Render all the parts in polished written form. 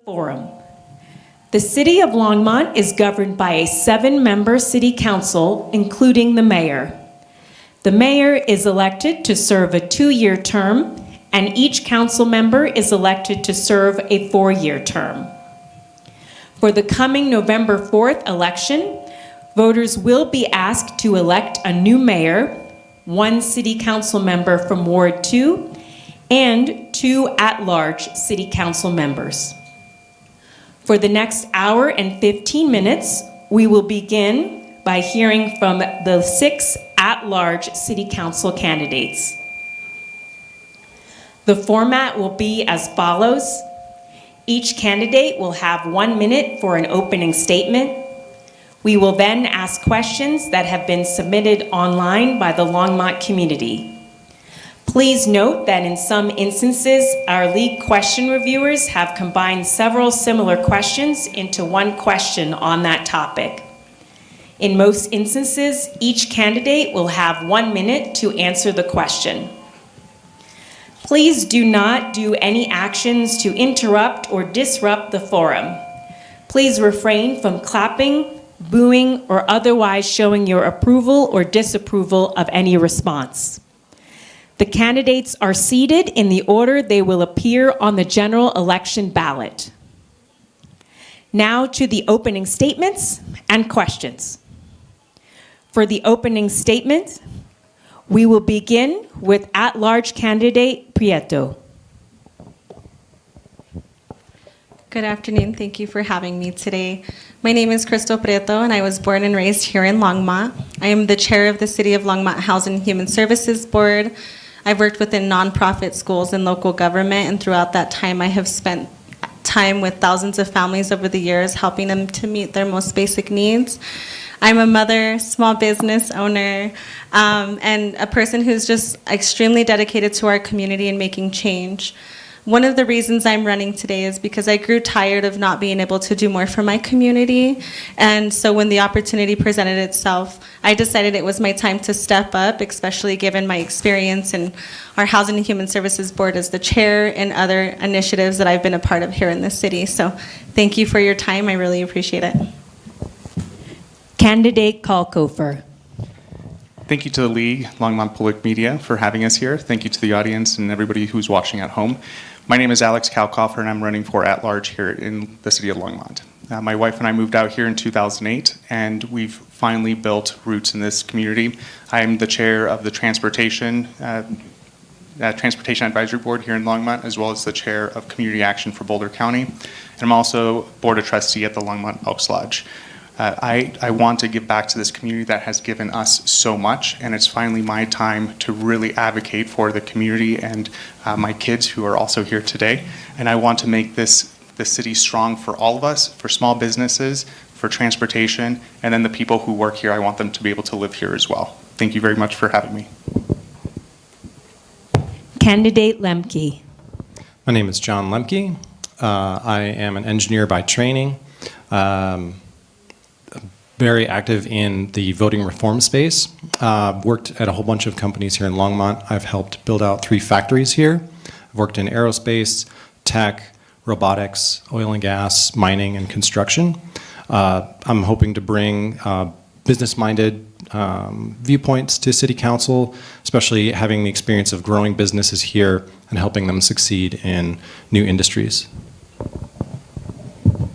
Forum. The City of Longmont is governed by a 7-member city council, including the mayor. The mayor is elected to serve a 2-year term, and each council member is elected to serve a 4-year term. For the coming November 4th election, voters will be asked to elect a new mayor, 1 city council member from Ward 2, and 2 at-large city council members. For the next hour and 15 minutes, we will begin by hearing from the 6 at-large city council candidates. The format will be as follows. Each candidate will have 1 minute for an opening statement. We will then ask questions that have been submitted online by the Longmont community. Please note that in some instances, our lead question reviewers have combined several similar questions into one question on that topic. In most instances, each candidate will have 1 minute to answer the question. Please do not do any actions to interrupt or disrupt the forum. Please refrain from clapping, booing, or otherwise showing your approval or disapproval of any response. The candidates are seated in the order they will appear on the general election ballot. Now to the opening statements and questions. For the opening statement, we will begin with at-large candidate Prieto. Good afternoon. Thank you for having me today. My name is Crystal Prieto, and I was born and raised here in Longmont. I am the chair of the City of Longmont Housing and Human Services Board. I've worked within nonprofit schools and local government, and throughout that time, I have spent time with thousands of families over the years, helping them to meet their most basic needs. I'm a mother, small business owner, and a person who's just extremely dedicated to our community and making change. One of the reasons I'm running today is because I grew tired of not being able to do more for my community. And so when the opportunity presented itself, I decided it was my time to step up, especially given my experience in our Housing and Human Services Board as the chair and other initiatives that I've been a part of here in the city. So thank you for your time. I really appreciate it. Candidate Kalkofer. Thank you to the League, Longmont Public Media, for having us here. Thank you to the audience and everybody who's watching at home. My name is Alex Kalkofer, and I'm running for at-large here in the city of Longmont. My wife and I moved out here in 2008, and we've finally built roots in this community. I am the chair of the Transportation Advisory Board here in Longmont, as well as the chair of Community Action for Boulder County. And I'm also board of trustee at the Longmont Elks Lodge. I want to give back to this community that has given us so much, and it's finally my time to really advocate for the community and my kids who are also here today. And I want to make the city strong for all of us, for small businesses, for transportation, and then the people who work here, I want them to be able to live here as well. Thank you very much for having me. Candidate Lemke. My name is John Lemke. I am an engineer by training. Very active in the voting reform space. Worked at a whole bunch of companies here in Longmont. I've helped build out 3 factories here. I've worked in aerospace, tech, robotics, oil and gas, mining, and construction. I'm hoping to bring business-minded viewpoints to City Council, especially having the experience of growing businesses here and helping them succeed in new industries.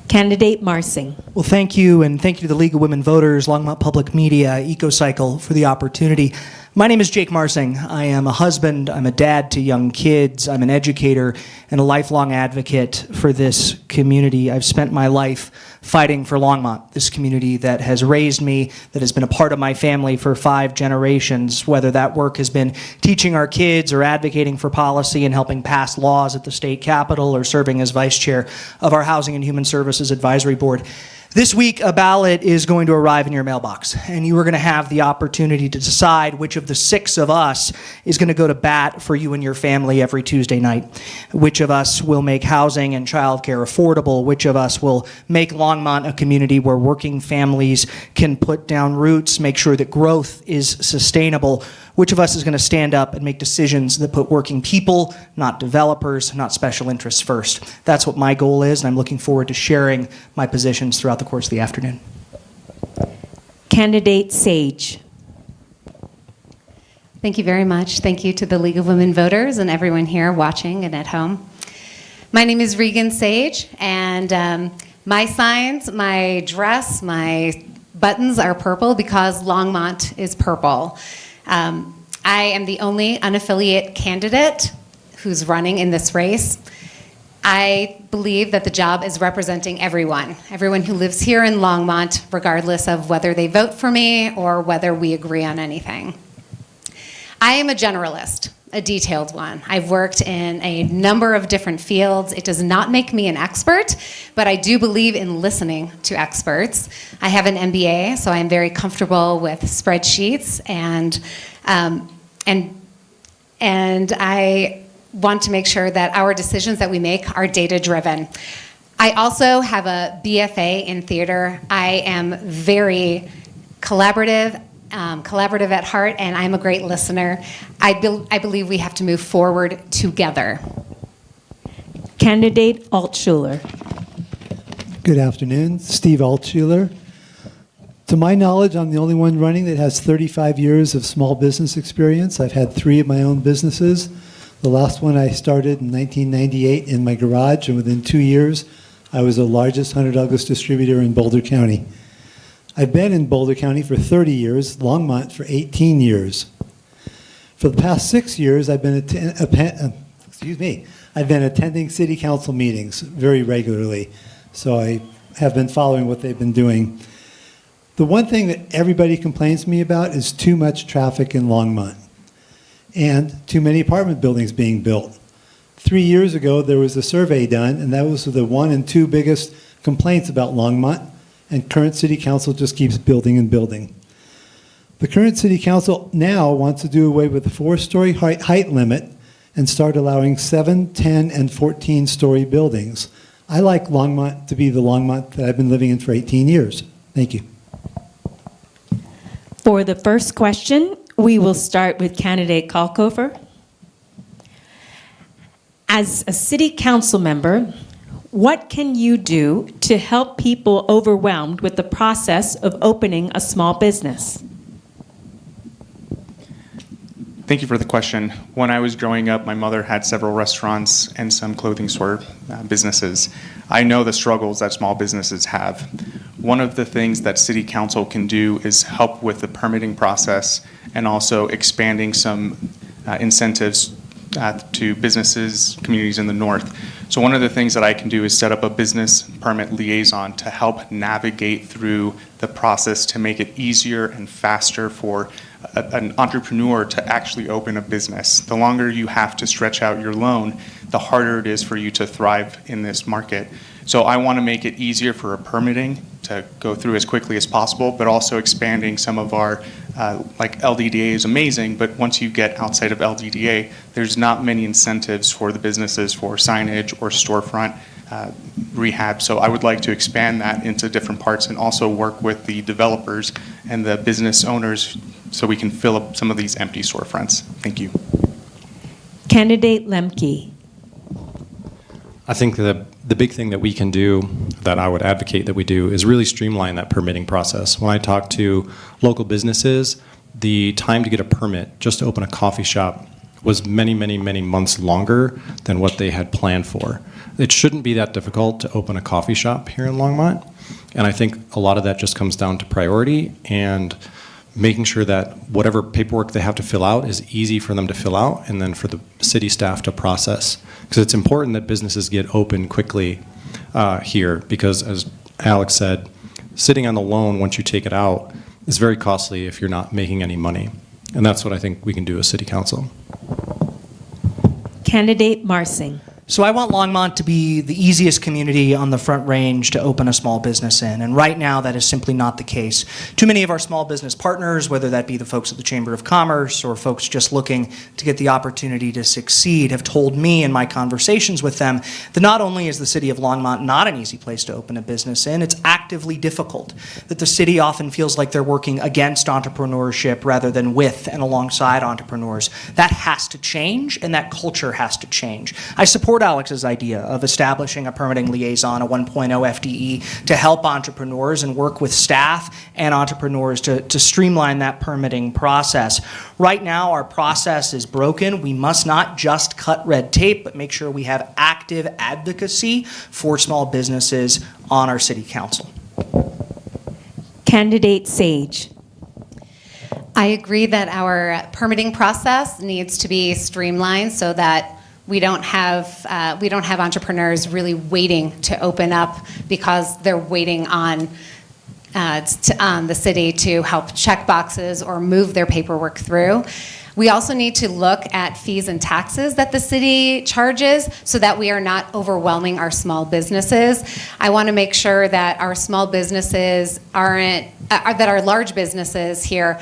Candidate Marsing. Well, thank you, and thank you to the League of Women Voters, Longmont Public Media, EcoCycle for the opportunity. My name is Jake Marsing. I am a husband, I'm a dad to young kids, I'm an educator, and a lifelong advocate for this community. I've spent my life fighting for Longmont, this community that has raised me, that has been a part of my family for 5 generations, whether that work has been teaching our kids or advocating for policy and helping pass laws at the state capitol or serving as vice chair of our Housing and Human Services Advisory Board. This week, a ballot is going to arrive in your mailbox, and you are going to have the opportunity to decide which of the 6 of us is going to go to bat for you and your family every Tuesday night. Which of us will make housing and childcare affordable? Which of us will make Longmont a community where working families can put down roots, make sure that growth is sustainable? Which of us is going to stand up and make decisions that put working people, not developers, not special interests first? That's what my goal is, and I'm looking forward to sharing my positions throughout the course of the afternoon. Candidate Sage. Thank you very much. Thank you to the League of Women Voters and everyone here watching and at home. My name is Regan Sage, and my signs, my dress, my buttons are purple because Longmont is purple. I am the only unaffiliate candidate who's running in this race. I believe that the job is representing everyone who lives here in Longmont, regardless of whether they vote for me or whether we agree on anything. I am a generalist, a detailed one. I've worked in a number of different fields. It does not make me an expert, but I do believe in listening to experts. I have an MBA, so I'm very comfortable with spreadsheets, and I want to make sure that our decisions that we make are data-driven. I also have a BFA in theater. I am very collaborative at heart, and I'm a great listener. I believe we have to move forward together. Candidate Altshuler. Good afternoon, Steve Altshuler. To my knowledge, I'm the only one running that has 35 years of small business experience. I've had 3 of my own businesses. The last one I started in 1998 in my garage, and within 2 years, I was the largest Hunter Douglas distributor in Boulder County. I've been in Boulder County for 30 years, Longmont for 18 years. For the past 6 years, I've been attending city council meetings very regularly, so I have been following what they've been doing. The one thing that everybody complains to me about is too much traffic in Longmont and too many apartment buildings being built. 3 years ago, there was a survey done, and that was the 1 and 2 biggest complaints about Longmont, and current city council just keeps building and building. The current city council now wants to do away with the 4-story height limit and start allowing 7, 10, and 14-story buildings. I like Longmont to be the Longmont that I've been living in for 18 years. Thank you. For the first question, we will start with candidate Kalkofer. As a city council member, what can you do to help people overwhelmed with the process of opening a small business? Thank you for the question. When I was growing up, my mother had several restaurants and some clothing store businesses. I know the struggles that small businesses have. One of the things that City Council can do is help with the permitting process and also expanding some incentives to businesses, communities in the north. So one of the things that I can do is set up a business permit liaison to help navigate through the process to make it easier and faster for an entrepreneur to actually open a business. The longer you have to stretch out your loan, the harder it is for you to thrive in this market. So I want to make it easier for a permitting to go through as quickly as possible, but also expanding some of our, like LDDA is amazing, but once you get outside of LDDA, there's not many incentives for the businesses for signage or storefront rehab. So I would like to expand that into different parts and also work with the developers and the business owners so we can fill up some of these empty storefronts. Thank you. Candidate Lemke. I think the the big thing that we can do, that I would advocate that we do, is really streamline that permitting process. When I talk to local businesses, the time to get a permit just to open a coffee shop was many, many, many months longer than what they had planned for. It shouldn't be that difficult to open a coffee shop here in Longmont, and I think a lot of that just comes down to priority and making sure that whatever paperwork they have to fill out is easy for them to fill out, and then for the city staff to process. Because it's important that businesses get open quickly here, because as Alex said, sitting on the loan once you take it out is very costly if you're not making any money. And that's what I think we can do as City Council. Candidate Marsing. So I want Longmont to be the easiest community on the Front Range to open a small business in, and right now that is simply not the case. Too many of our small business partners, whether that be the folks at the Chamber of Commerce or folks just looking to get the opportunity to succeed, have told me in my conversations with them that not only is the city of Longmont not an easy place to open a business in, it's actively difficult, that the city often feels like they're working against entrepreneurship rather than with and alongside entrepreneurs. That has to change, and that culture has to change. I support Alex's idea of establishing a permitting liaison, a 1.0 FDE, to help entrepreneurs and work with staff and entrepreneurs to streamline that permitting process. Right now, our process is broken. We must not just cut red tape, but make sure we have active advocacy for small businesses on our city council. Candidate Sage. I agree that our permitting process needs to be streamlined so that we don't have entrepreneurs really waiting to open up because they're waiting on the city to help check boxes or move their paperwork through. We also need to look at fees and taxes that the city charges so that we are not overwhelming our small businesses. I want to make sure that our small businesses that our large businesses here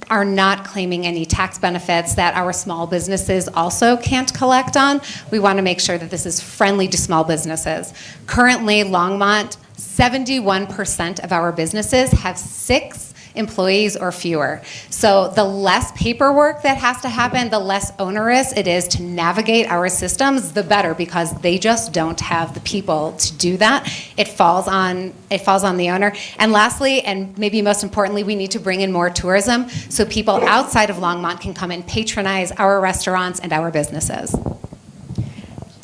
are not claiming any tax benefits that our small businesses also can't collect on. We want to make sure that this is friendly to small businesses. Currently, Longmont, 71% of our businesses have 6 employees or fewer. So the less paperwork that has to happen, the less onerous it is to navigate our systems, the better, because they just don't have the people to do that. It falls on the owner. And lastly, and maybe most importantly, we need to bring in more tourism so people outside of Longmont can come and patronize our restaurants and our businesses.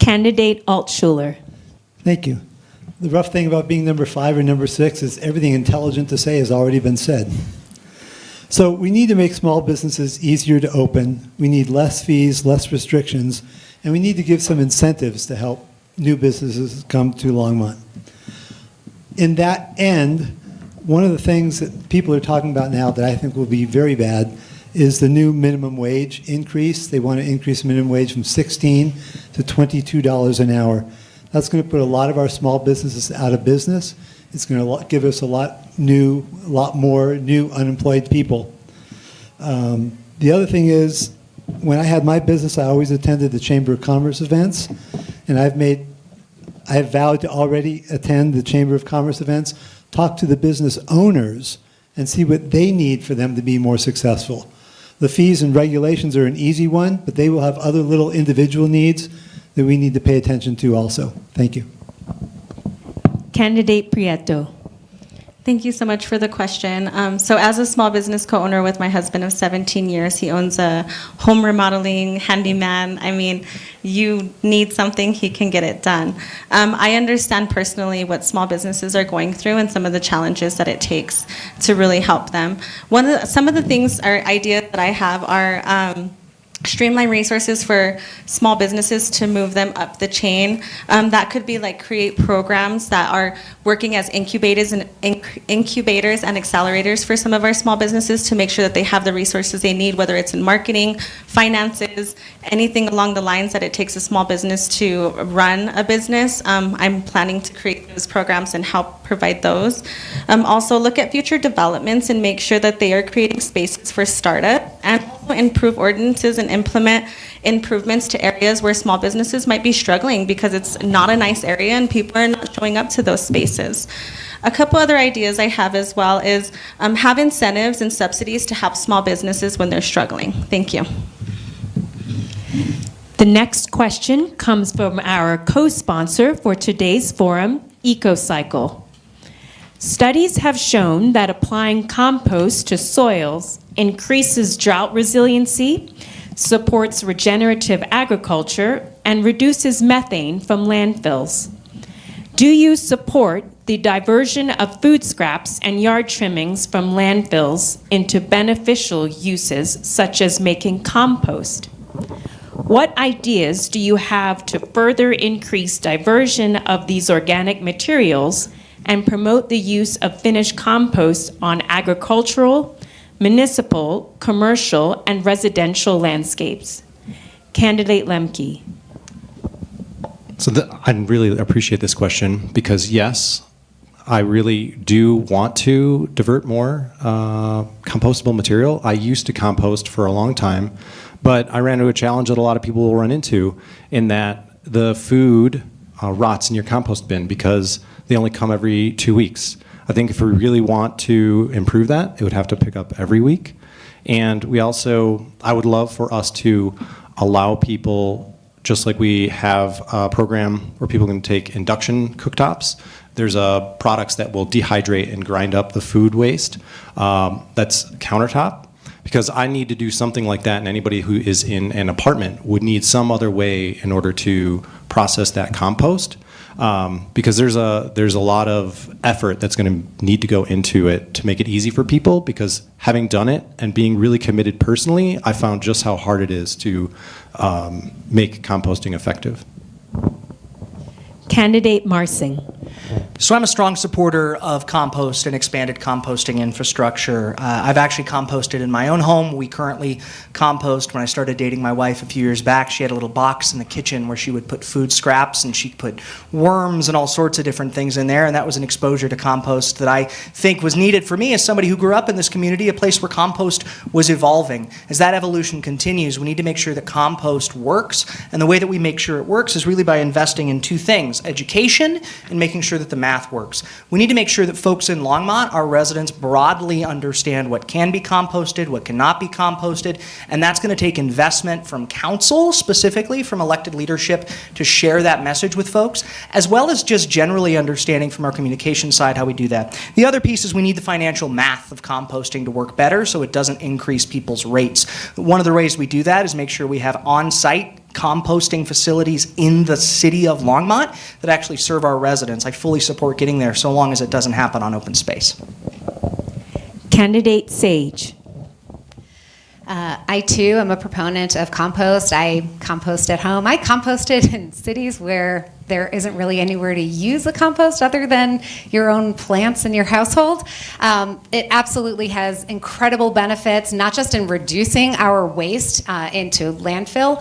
Candidate Altshuler. Thank you. The rough thing about being number 5 or number 6 is everything intelligent to say has already been said. So we need to make small businesses easier to open. We need less fees, less restrictions, and we need to give some incentives to help new businesses come to Longmont. In that end, one of the things that people are talking about now that I think will be very bad is the new minimum wage increase. They want to increase minimum wage from $16 to $22 an hour. That's going to put a lot of our small businesses out of business. It's going to give us a lot more new unemployed people. The other thing is, when I had my business, I always attended the Chamber of Commerce events, and I have vowed to already attend the Chamber of Commerce events, talk to the business owners, and see what they need for them to be more successful. The fees and regulations are an easy one, but they will have other little individual needs that we need to pay attention to also. Thank you. Candidate Prieto. Thank you so much for the question. So as a small business co-owner with my husband of 17 years, he owns a home remodeling handyman. I mean, you need something, he can get it done. I understand personally what small businesses are going through and some of the challenges that it takes to really help them. Some of the things or ideas that I have are streamline resources for small businesses to move them up the chain. That could be like create programs that are working as incubators and accelerators for some of our small businesses to make sure that they have the resources they need, whether it's in marketing, finances, anything along the lines that it takes a small business to run a business. I'm planning to create those programs and help provide those. Also look at future developments and make sure that they are creating spaces for startup, and also improve ordinances and implement improvements to areas where small businesses might be struggling because it's not a nice area and people are not showing up to those spaces. A couple other ideas I have as well is have incentives and subsidies to help small businesses when they're struggling. Thank you. The next question comes from our co-sponsor for today's forum, EcoCycle. Studies have shown that applying compost to soils increases drought resiliency, supports regenerative agriculture, and reduces methane from landfills. Do you support the diversion of food scraps and yard trimmings from landfills into beneficial uses, such as making compost? What ideas do you have to further increase diversion of these organic materials and promote the use of finished compost on agricultural, municipal, commercial, and residential landscapes? Candidate Lemke. So I really appreciate this question because, yes, I really do want to divert more compostable material. I used to compost for a long time, but I ran into a challenge that a lot of people will run into in that the food rots in your compost bin because they only come every 2 weeks. I think if we really want to improve that, it would have to pick up every week. And I would love for us to allow people, just like we have a program where people can take induction cooktops, there's products that will dehydrate and grind up the food waste. That's countertop. Because I need to do something like that, and anybody who is in an apartment would need some other way in order to process that compost. Because there's a lot of effort that's going to need to go into it to make it easy for people, because having done it and being really committed personally, I found just how hard it is to make composting effective. Candidate Marsing. So I'm a strong supporter of compost and expanded composting infrastructure. I've actually composted in my own home. We currently compost. When I started dating my wife a few years back, she had a little box in the kitchen where she would put food scraps, and she'd put worms and all sorts of different things in there, and that was an exposure to compost that I think was needed for me as somebody who grew up in this community, a place where compost was evolving. As that evolution continues, we need to make sure that compost works, and the way that we make sure it works is really by investing in two things: education and making sure that the math works. We need to make sure that folks in Longmont, our residents, broadly understand what can be composted, what cannot be composted, and that's going to take investment from council, specifically from elected leadership, to share that message with folks, as well as just generally understanding from our communication side how we do that. The other piece is we need the financial math of composting to work better so it doesn't increase people's rates. One of the ways we do that is make sure we have on-site composting facilities in the city of Longmont that actually serve our residents. I fully support getting there so long as it doesn't happen on open space. Candidate Sage. I too am a proponent of compost. I compost at home. I composted in cities where there isn't really anywhere to use a compost other than your own plants in your household. It absolutely has incredible benefits, not just in reducing our waste into landfill,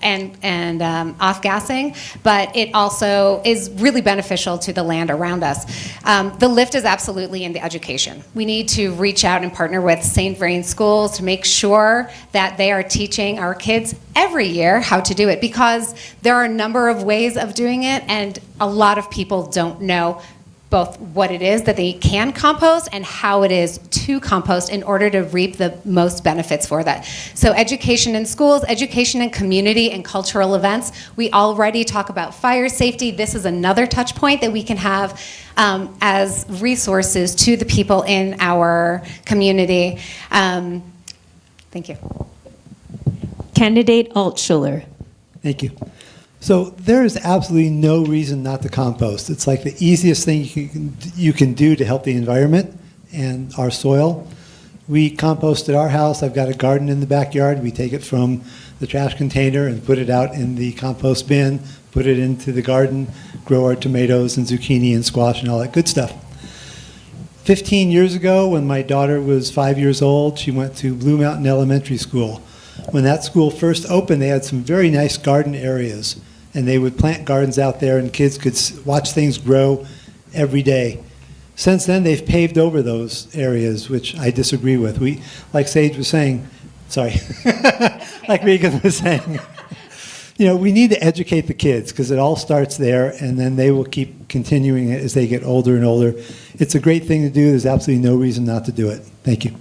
and off-gassing, but it also is really beneficial to the land around us. The lift is absolutely in the education. We need to reach out and partner with St. Vrain schools to make sure that they are teaching our kids every year how to do it, because there are a number of ways of doing it, and a lot of people don't know both what it is that they can compost and how it is to compost in order to reap the most benefits for that. So education in schools, education in community and cultural events. We already talk about fire safety. This is another touch point that we can have as resources to the people in our community. Thank you. Candidate Altschuler. Thank you. So there is absolutely no reason not to compost. It's like the easiest thing you can do to help the environment and our soil. We compost at our house. I've got a garden in the backyard. We take it from the trash container and put it out in the compost bin, put it into the garden, grow our tomatoes and zucchini and squash and all that good stuff. 15 years ago, when my daughter was 5 years old, she went to Blue Mountain Elementary School. When that school first opened, they had some very nice garden areas, and they would plant gardens out there, and kids could watch things grow every day. Since then, they've paved over those areas, which I disagree with. Like Sage was saying, sorry, like Regan was saying, we need to educate the kids, because it all starts there, and then they will keep continuing it as they get older and older. It's a great thing to do. There's absolutely no reason not to do it. Thank you.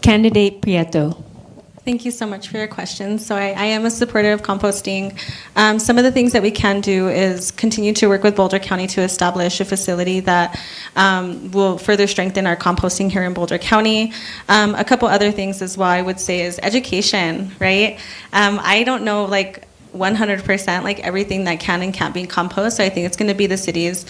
Candidate Prieto. Thank you so much for your questions. So I am a supporter of composting. Some of the things that we can do is continue to work with Boulder County to establish a facility that will further strengthen our composting here in Boulder County. A couple other things as well I would say is education, right? I don't know 100% everything that can and can't be compost. So I think it's going to be the city's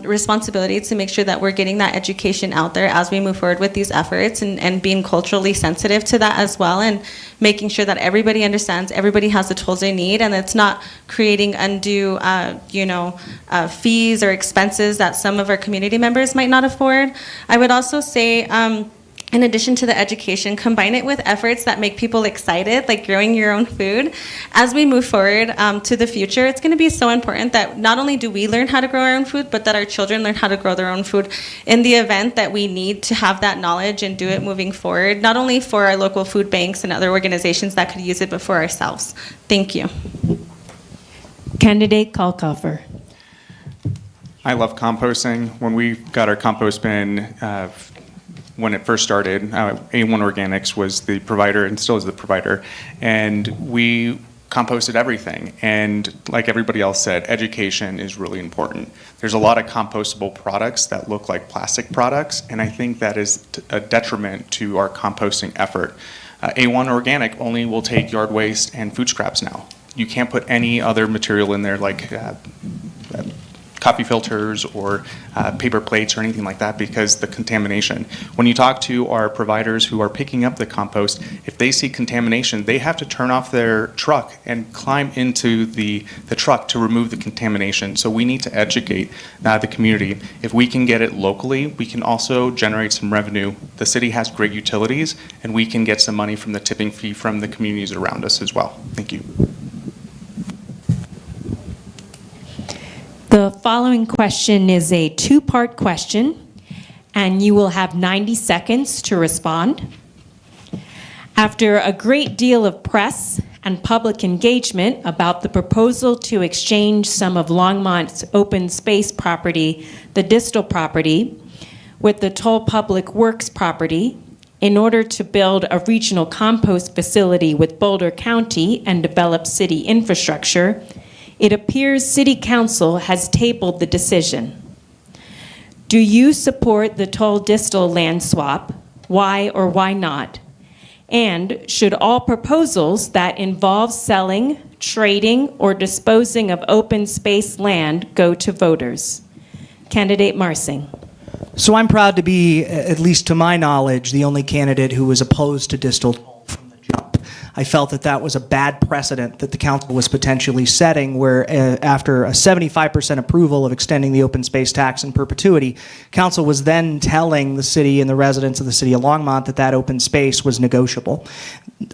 responsibility to make sure that we're getting that education out there as we move forward with these efforts, and being culturally sensitive to that as well, and making sure that everybody understands everybody has the tools they need, and it's not creating undue fees or expenses that some of our community members might not afford. I would also say, in addition to the education, combine it with efforts that make people excited, like growing your own food. As we move forward to the future, it's going to be so important that not only do we learn how to grow our own food, but that our children learn how to grow their own food in the event that we need to have that knowledge and do it moving forward, not only for our local food banks and other organizations that could use it, but for ourselves. Thank you. Candidate Kalkofer. I love composting. When we got our compost bin, when it first started, A1 Organics was the provider and still is the provider, and we composted everything. And like everybody else said, education is really important. There's a lot of compostable products that look like plastic products, and I think that is a detriment to our composting effort. A1 Organic only will take yard waste and food scraps now. You can't put any other material in there like coffee filters or paper plates or anything like that, because the contamination. When you talk to our providers who are picking up the compost, if they see contamination, they have to turn off their truck and climb into the truck to remove the contamination. So we need to educate the community. If we can get it locally, we can also generate some revenue. The city has great utilities, and we can get some money from the tipping fee from the communities around us as well. Thank you. The following question is a two-part question, and you will have 90 seconds to respond. After a great deal of press and public engagement about the proposal to exchange some of Longmont's open space property, the Distal property, with the Toll Public Works property, in order to build a regional compost facility with Boulder County and develop city infrastructure, it appears City Council has tabled the decision. Do you support the Toll Distal land swap? Why or why not? And should all proposals that involve selling, trading, or disposing of open space land go to voters? Candidate Marsing. So I'm proud to be, at least to my knowledge, the only candidate who was opposed to Distal from the jump. I felt that that was a bad precedent that the council was potentially setting, where after a 75% approval of extending the open space tax in perpetuity, council was then telling the city and the residents of the city of Longmont that that open space was negotiable.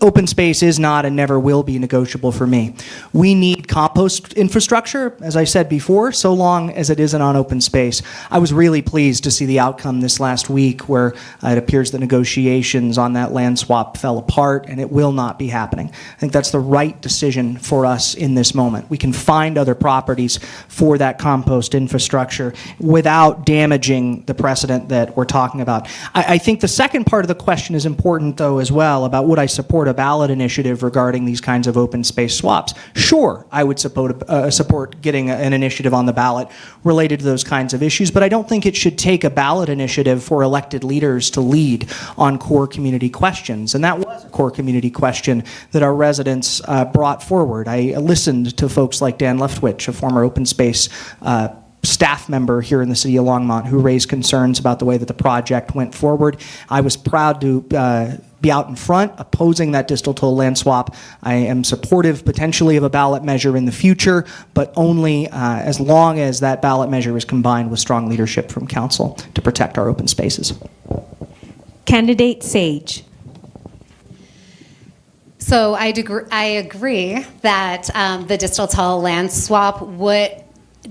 Open space is not and never will be negotiable for me. We need compost infrastructure, as I said before, so long as it isn't on open space. I was really pleased to see the outcome this last week, where it appears that negotiations on that land swap fell apart, and it will not be happening. I think that's the right decision for us in this moment. We can find other properties for that compost infrastructure without damaging the precedent that we're talking about. I think the second part of the question is important, though, as well, about would I support a ballot initiative regarding these kinds of open space swaps. Sure, I would support getting an initiative on the ballot related to those kinds of issues, but I don't think it should take a ballot initiative for elected leaders to lead on core community questions. And that was a core community question that our residents brought forward. I listened to folks like Dan Leftwich, a former open space staff member here in the city of Longmont, who raised concerns about the way that the project went forward. I was proud to be out in front opposing that Distal Toll land swap. I am supportive potentially of a ballot measure in the future, but only as long as that ballot measure is combined with strong leadership from council to protect our open spaces. Candidate Sage. So I agree that the Distal Toll land swap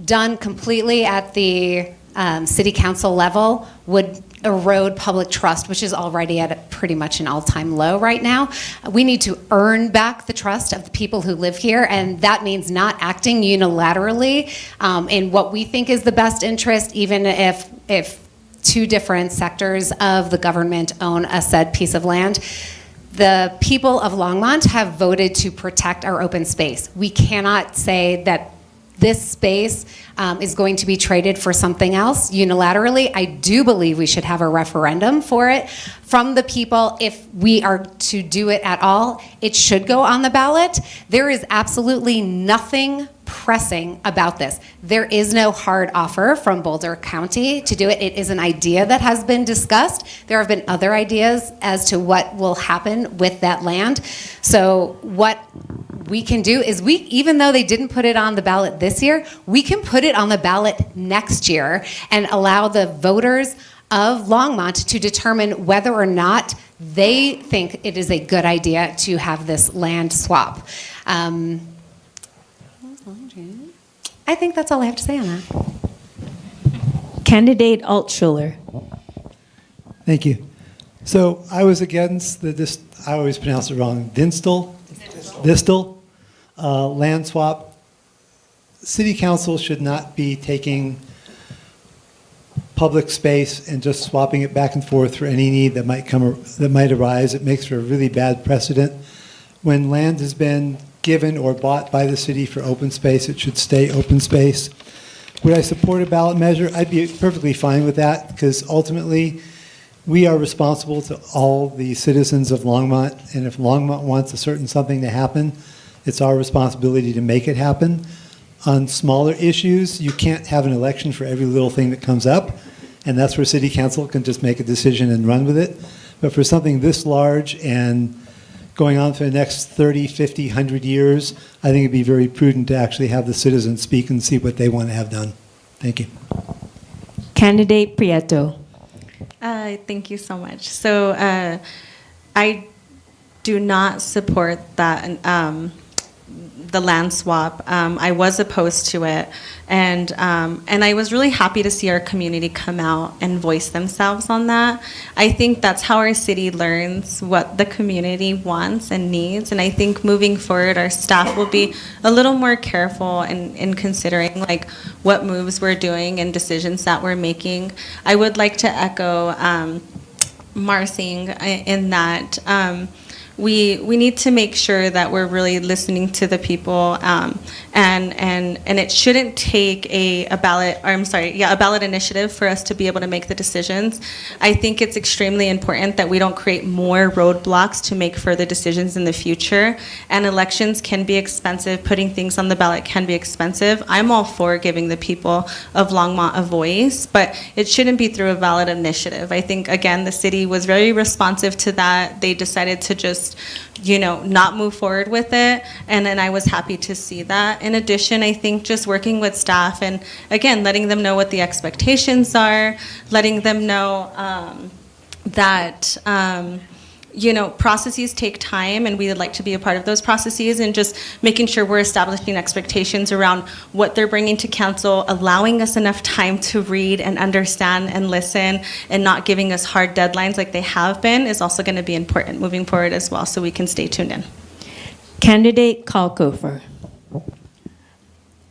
done completely at the city council level would erode public trust, which is already at pretty much an all-time low right now. We need to earn back the trust of the people who live here, and that means not acting unilaterally in what we think is the best interest, even if two different sectors of the government own a said piece of land. The people of Longmont have voted to protect our open space. We cannot say that this space is going to be traded for something else unilaterally. I do believe we should have a referendum for it from the people. If we are to do it at all, it should go on the ballot. There is absolutely nothing pressing about this. There is no hard offer from Boulder County to do it. It is an idea that has been discussed. There have been other ideas as to what will happen with that land. So what we can do is even though they didn't put it on the ballot this year, we can put it on the ballot next year and allow the voters of Longmont to determine whether or not they think it is a good idea to have this land swap. I think that's all I have to say on that. Candidate Altschuler. Thank you. So I was against I always pronounce it wrong, Distal land swap. City council should not be taking public space and just swapping it back and forth for any need that might arise. It makes for a really bad precedent. When land has been given or bought by the city for open space, it should stay open space. Would I support a ballot measure? I'd be perfectly fine with that, because ultimately we are responsible to all the citizens of Longmont, and if Longmont wants a certain something to happen, it's our responsibility to make it happen. On smaller issues, you can't have an election for every little thing that comes up, and that's where city council can just make a decision and run with it. But for something this large and going on for the next 30, 50, 100 years, I think it'd be very prudent to actually have the citizens speak and see what they want to have done. Thank you. Candidate Prieto. Thank you so much. So I do not support that, the land swap. I was opposed to it, and I was really happy to see our community come out and voice themselves on that. I think that's how our city learns what the community wants and needs, and I think moving forward, our staff will be a little more careful in considering like what moves we're doing and decisions that we're making. I would like to echo Marsing in that we need to make sure that we're really listening to the people, and it shouldn't take a ballot initiative for us to be able to make the decisions. I think it's extremely important that we don't create more roadblocks to make further decisions in the future. And elections can be expensive. Putting things on the ballot can be expensive. I'm all for giving the people of Longmont a voice, but it shouldn't be through a ballot initiative. I think, again, the city was very responsive to that. They decided to just not move forward with it, and then I was happy to see that. In addition, I think just working with staff and, again, letting them know what the expectations are, letting them know that processes take time, and we would like to be a part of those processes, and just making sure we're establishing expectations around what they're bringing to council, allowing us enough time to read and understand and listen, and not giving us hard deadlines like they have been is also going to be important moving forward as well, so we can stay tuned in. Candidate Kalkofer.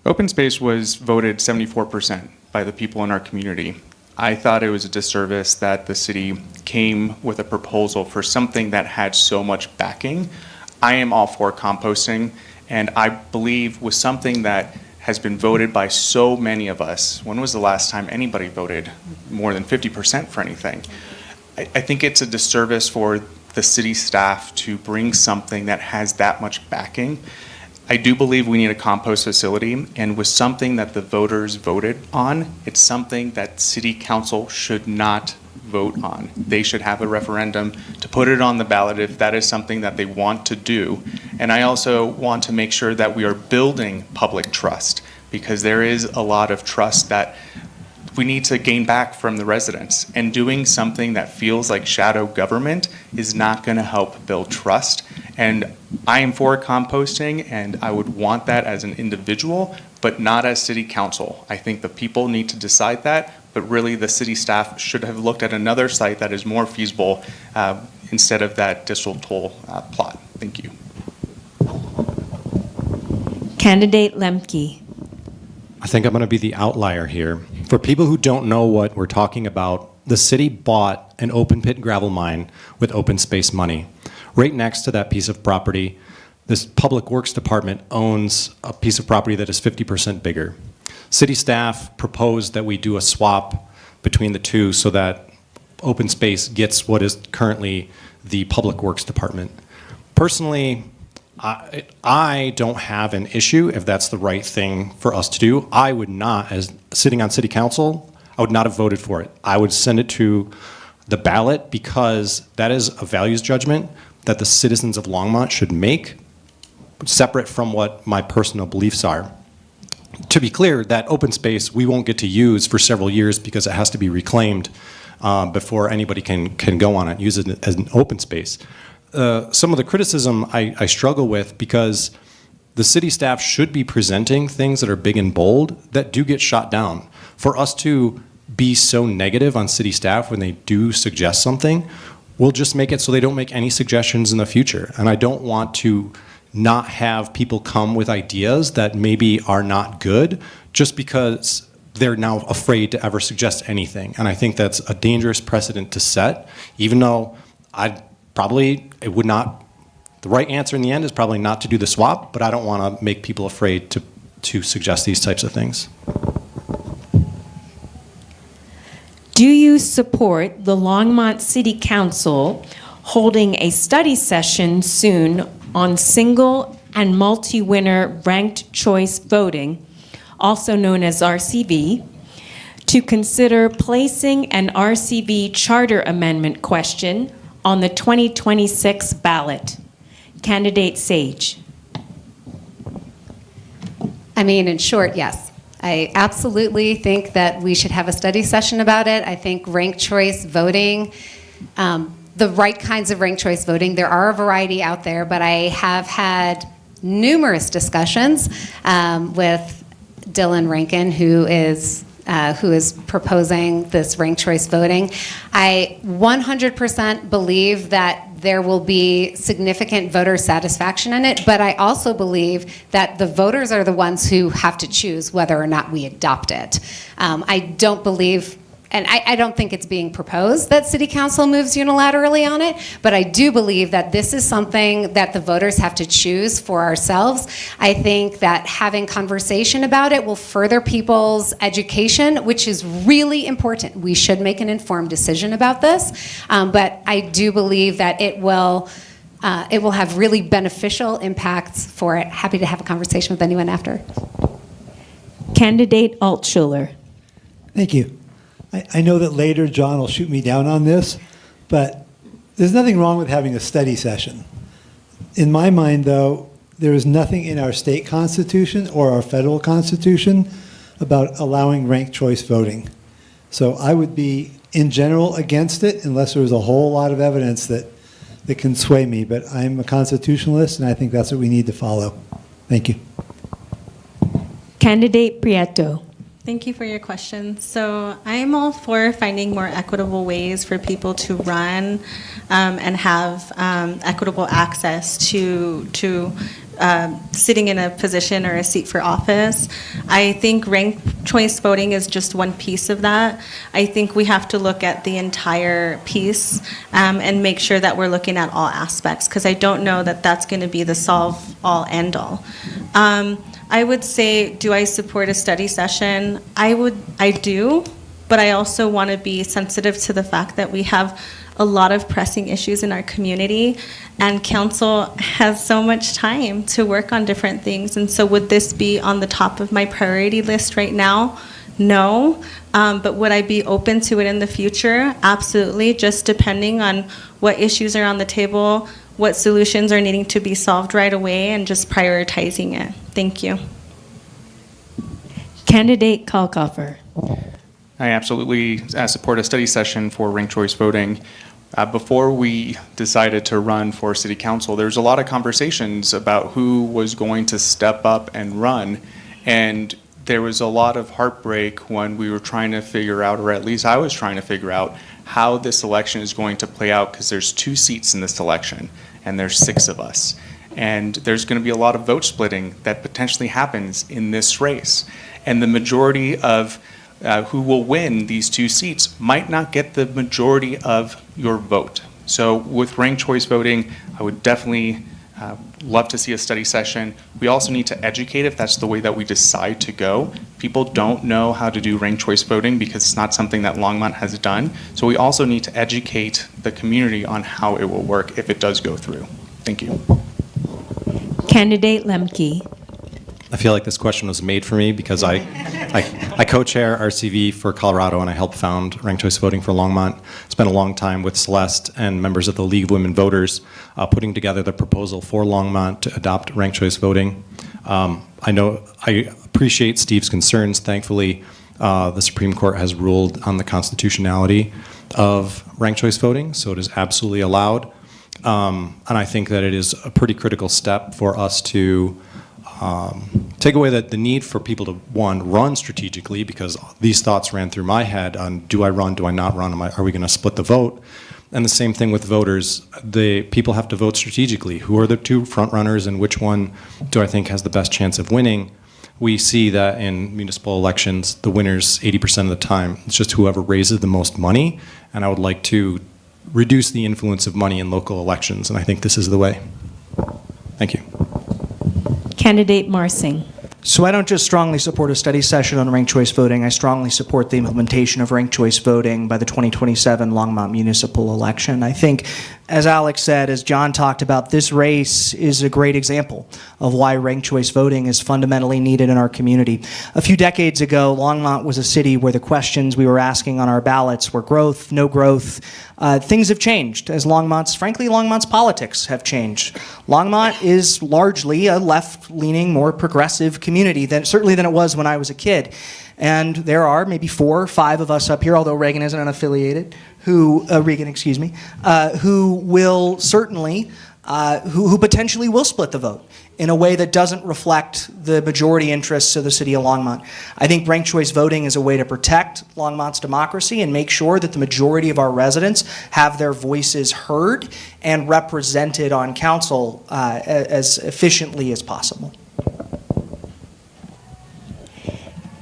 Open space was voted 74% by the people in our community. I thought it was a disservice that the city came with a proposal for something that had so much backing. I am all for composting, and I believe with something that has been voted by so many of us. When was the last time anybody voted more than 50% for anything? I think it's a disservice for the city staff to bring something that has that much backing. I do believe we need a compost facility, and with something that the voters voted on, it's something that city council should not vote on. They should have a referendum to put it on the ballot if that is something that they want to do. And I also want to make sure that we are building public trust, because there is a lot of trust that we need to gain back from the residents. And doing something that feels like shadow government is not going to help build trust. And I am for composting, and I would want that as an individual, but not as city council. I think the people need to decide that, but really the city staff should have looked at another site that is more feasible instead of that Distal toll plot. Thank you. Candidate Lemke. I think I'm going to be the outlier here. For people who don't know what we're talking about, the city bought an open pit gravel mine with open space money. Right next to that piece of property, this Public Works Department owns a piece of property that is 50% bigger. City staff proposed that we do a swap between the two so that open space gets what is currently the Public Works Department. Personally, I don't have an issue if that's the right thing for us to do. I would not, as sitting on city council, I would not have voted for it. I would send it to the ballot because that is a values judgment that the citizens of Longmont should make, separate from what my personal beliefs are. To be clear, that open space we won't get to use for several years because it has to be reclaimed before anybody can go on it, use it as an open space. Some of the criticism I struggle with because the city staff should be presenting things that are big and bold that do get shot down. For us to be so negative on city staff when they do suggest something, we'll just make it so they don't make any suggestions in the future. And I don't want to not have people come with ideas that maybe are not good just because they're now afraid to ever suggest anything. And I think that's a dangerous precedent to set, even though it would not, the right answer in the end is probably not to do the swap, but I don't want to make people afraid to suggest these types of things. Do you support the Longmont City Council holding a study session soon on single and multi-winner ranked choice voting, also known as RCV, to consider placing an RCV charter amendment question on the 2026 ballot? Candidate Sage. I mean, in short, yes. I absolutely think that we should have a study session about it. I think ranked choice voting, the right kinds of ranked choice voting, there are a variety out there, but I have had numerous discussions with Dylan Rankin, who is proposing this ranked choice voting. I 100% believe that there will be significant voter satisfaction in it, but I also believe that the voters are the ones who have to choose whether or not we adopt it. I don't believe, and I don't think it's being proposed that City Council moves unilaterally on it, but I do believe that this is something that the voters have to choose for ourselves. I think that having conversation about it will further people's education, which is really important. We should make an informed decision about this, but I do believe that it will have really beneficial impacts for it. Happy to have a conversation with anyone after. Candidate Altschuler. Thank you. I know that later John will shoot me down on this, but there's nothing wrong with having a study session. In my mind, though, there is nothing in our state constitution or our federal constitution about allowing ranked choice voting. So I would be, in general, against it unless there was a whole lot of evidence that can sway me. But I'm a constitutionalist, and I think that's what we need to follow. Thank you. Candidate Prieto. Thank you for your question. So I'm all for finding more equitable ways for people to run and have equitable access to sitting in a position or a seat for office. I think ranked choice voting is just one piece of that. I think we have to look at the entire piece and make sure that we're looking at all aspects, because I don't know that that's going to be the solve-all, end-all. I would say, do I support a study session? I do, but I also want to be sensitive to the fact that we have a lot of pressing issues in our community, and council has so much time to work on different things. And so would this be on the top of my priority list right now? No, but would I be open to it in the future? Absolutely, just depending on what issues are on the table, what solutions are needing to be solved right away, and just prioritizing it. Thank you. Candidate Kalkofer. I absolutely support a study session for ranked choice voting. Before we decided to run for city council, there was a lot of conversations about who was going to step up and run, and there was a lot of heartbreak when we were trying to figure out, or at least I was trying to figure out, how this election is going to play out, because there's 2 seats in this election and there's 6 of us, and there's going to be a lot of vote splitting that potentially happens in this race, and the majority of who will win these 2 seats might not get the majority of your vote. So with ranked choice voting, I would definitely love to see a study session. We also need to educate if that's the way that we decide to go. People don't know how to do ranked choice voting because it's not something that Longmont has done. So we also need to educate the community on how it will work if it does go through. Thank you. Candidate Lemke. I feel like this question was made for me because I co-chair RCV for Colorado, and I helped found ranked choice voting for Longmont. Spent a long time with Celeste and members of the League of Women Voters putting together the proposal for Longmont to adopt ranked choice voting. I appreciate Steve's concerns. Thankfully, the Supreme Court has ruled on the constitutionality of ranked choice voting, so it is absolutely allowed. And I think that it is a pretty critical step for us to take away the need for people to, one, run strategically, because these thoughts ran through my head on, do I run, do I not run, are we going to split the vote? And the same thing with voters. The people have to vote strategically. Who are the two front runners and which one do I think has the best chance of winning? We see that in municipal elections, the winners 80% of the time. It's just whoever raises the most money, and I would like to reduce the influence of money in local elections, and I think this is the way. Thank you. Candidate Marsing. So I don't just strongly support a study session on ranked choice voting. I strongly support the implementation of ranked choice voting by the 2027 Longmont municipal election. I think, as Alex said, as John talked about, this race is a great example of why ranked choice voting is fundamentally needed in our community. A few decades ago, Longmont was a city where the questions we were asking on our ballots were growth, no growth. Things have changed as Longmont's politics have changed. Longmont is largely a left-leaning, more progressive community, certainly than it was when I was a kid. And there are maybe 4 or 5 of us up here, although Reagan isn't unaffiliated, who will certainly, who potentially will split the vote in a way that doesn't reflect the majority interests of the city of Longmont. I think ranked choice voting is a way to protect Longmont's democracy and make sure that the majority of our residents have their voices heard and represented on council as efficiently as possible.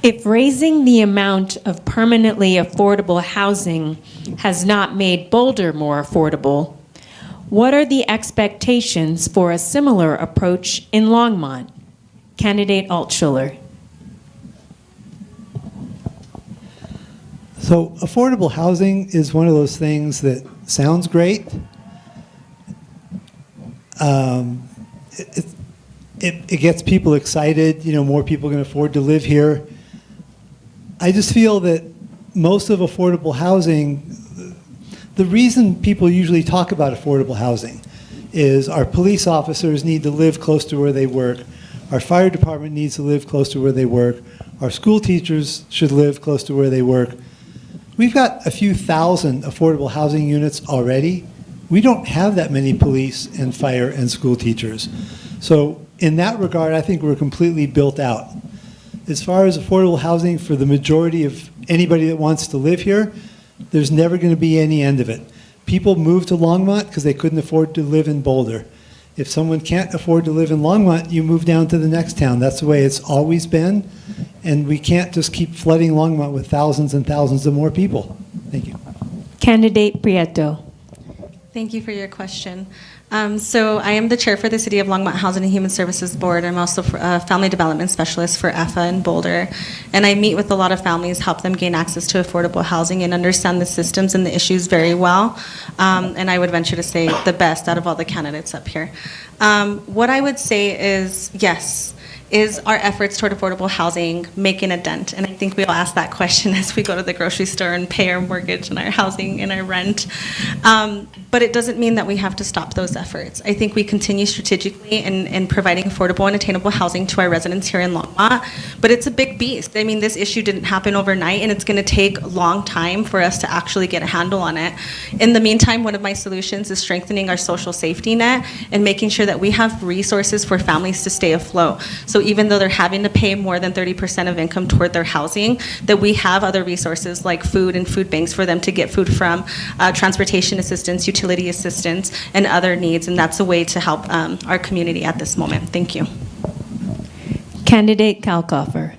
If raising the amount of permanently affordable housing has not made Boulder more affordable, what are the expectations for a similar approach in Longmont? Candidate Altschuler. So affordable housing is one of those things that sounds great. It gets people excited, more people can afford to live here. I just feel that most of affordable housing, the reason people usually talk about affordable housing is our police officers need to live close to where they work, our fire department needs to live close to where they work, our school teachers should live close to where they work. We've got a few thousand affordable housing units already. We don't have that many police and fire and school teachers. So in that regard, I think we're completely built out. As far as affordable housing for the majority of anybody that wants to live here, there's never going to be any end of it. People move to Longmont because they couldn't afford to live in Boulder. If someone can't afford to live in Longmont, you move down to the next town. That's the way it's always been, and we can't just keep flooding Longmont with thousands and thousands of more people. Thank you. Candidate Prieto. Thank you for your question. So I am the chair for the City of Longmont Housing and Human Services Board. I'm also a family development specialist for EFA in Boulder. And I meet with a lot of families, help them gain access to affordable housing and understand the systems and the issues very well. And I would venture to say the best out of all the candidates up here. What I would say is, yes, is our efforts toward affordable housing making a dent? And I think we all ask that question as we go to the grocery store and pay our mortgage and our housing and our rent. But it doesn't mean that we have to stop those efforts. I think we continue strategically in providing affordable and attainable housing to our residents here in Longmont, but it's a big beast. I mean, this issue didn't happen overnight, and it's going to take a long time for us to actually get a handle on it. In the meantime, one of my solutions is strengthening our social safety net and making sure that we have resources for families to stay afloat. So even though they're having to pay more than 30% of income toward their housing, that we have other resources like food and food banks for them to get food from, transportation assistance, utility assistance, and other needs, and that's a way to help our community at this moment. Thank you. Candidate Kalkofer.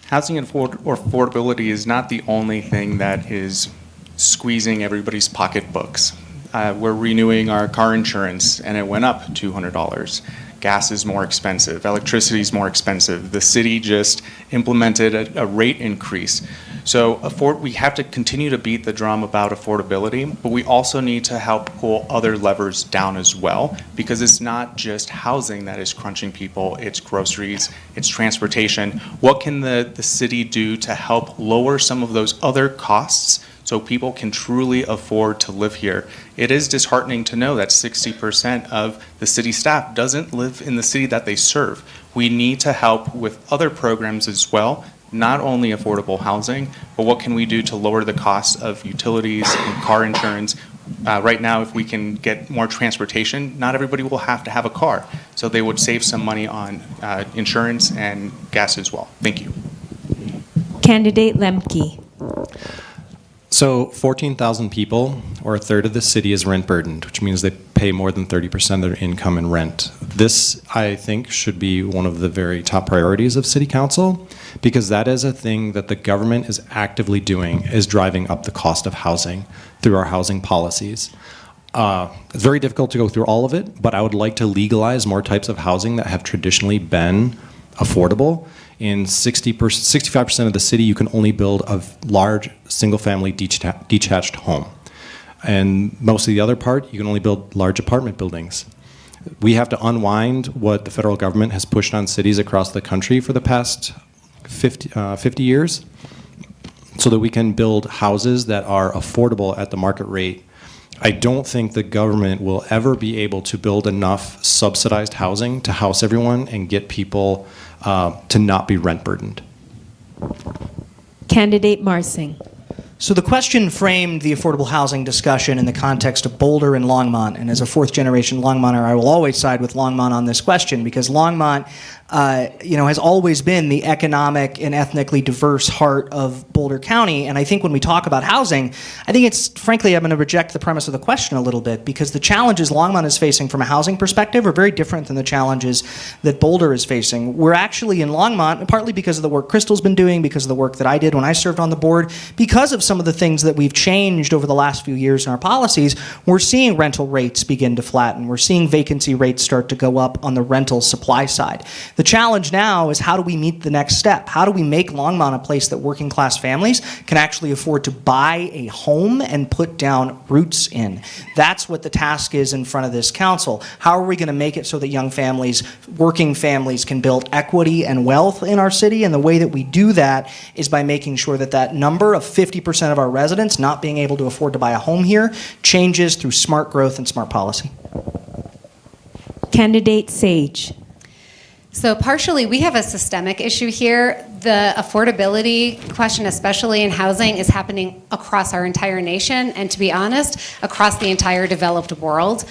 Housing and affordability is not the only thing that is squeezing everybody's pocketbooks. we're renewing our car insurance and it went up $200. Gas is more expensive, electricity is more expensive. The city just implemented a rate increase. So we have to continue to beat the drum about affordability, but we also need to help pull other levers down as well, because it's not just housing that is crunching people, it's groceries, it's transportation. What can the city do to help lower some of those other costs so people can truly afford to live here? It is disheartening to know that 60% of the city staff doesn't live in the city that they serve. We need to help with other programs as well, not only affordable housing, but what can we do to lower the cost of utilities and car insurance? Right now, if we can get more transportation, not everybody will have to have a car. So they would save some money on insurance and gas as well. Thank you. Candidate Lemke. So 14,000 people, or a third of the city, is rent burdened, which means they pay more than 30% of their income in rent. This, I think, should be one of the very top priorities of City Council, because that is a thing that the government is actively doing, is driving up the cost of housing through our housing policies. It's very difficult to go through all of it, but I would like to legalize more types of housing that have traditionally been affordable. In 65% of the city, you can only build a large single-family detached home. And most of the other part, you can only build large apartment buildings. We have to unwind what the federal government has pushed on cities across the country for the past 50 years, so that we can build houses that are affordable at the market rate. I don't think the government will ever be able to build enough subsidized housing to house everyone and get people to not be rent burdened. Candidate Marsing. So the question framed the affordable housing discussion in the context of Boulder and Longmont, and as a fourth-generation Longmonter, I will always side with Longmont on this question, because Longmont has always been the economic and ethnically diverse heart of Boulder County. And I think when we talk about housing, I think it's, frankly, I'm going to reject the premise of the question a little bit, because the challenges Longmont is facing from a housing perspective are very different than the challenges that Boulder is facing. We're actually in Longmont, partly because of the work Crystal's been doing, because of the work that I did when I served on the board, because of some of the things that we've changed over the last few years in our policies, we're seeing rental rates begin to flatten. We're seeing vacancy rates start to go up on the rental supply side. The challenge now is, how do we meet the next step? How do we make Longmont a place that working class families can actually afford to buy a home and put down roots in? That's what the task is in front of this council. How are we going to make it so that young families, working families, can build equity and wealth in our city? And the way that we do that is by making sure that that number of 50% of our residents not being able to afford to buy a home here changes through smart growth and smart policy. Candidate Sage. So partially, we have a systemic issue here. The affordability question, especially in housing, is happening across our entire nation, and to be honest, across the entire developed world.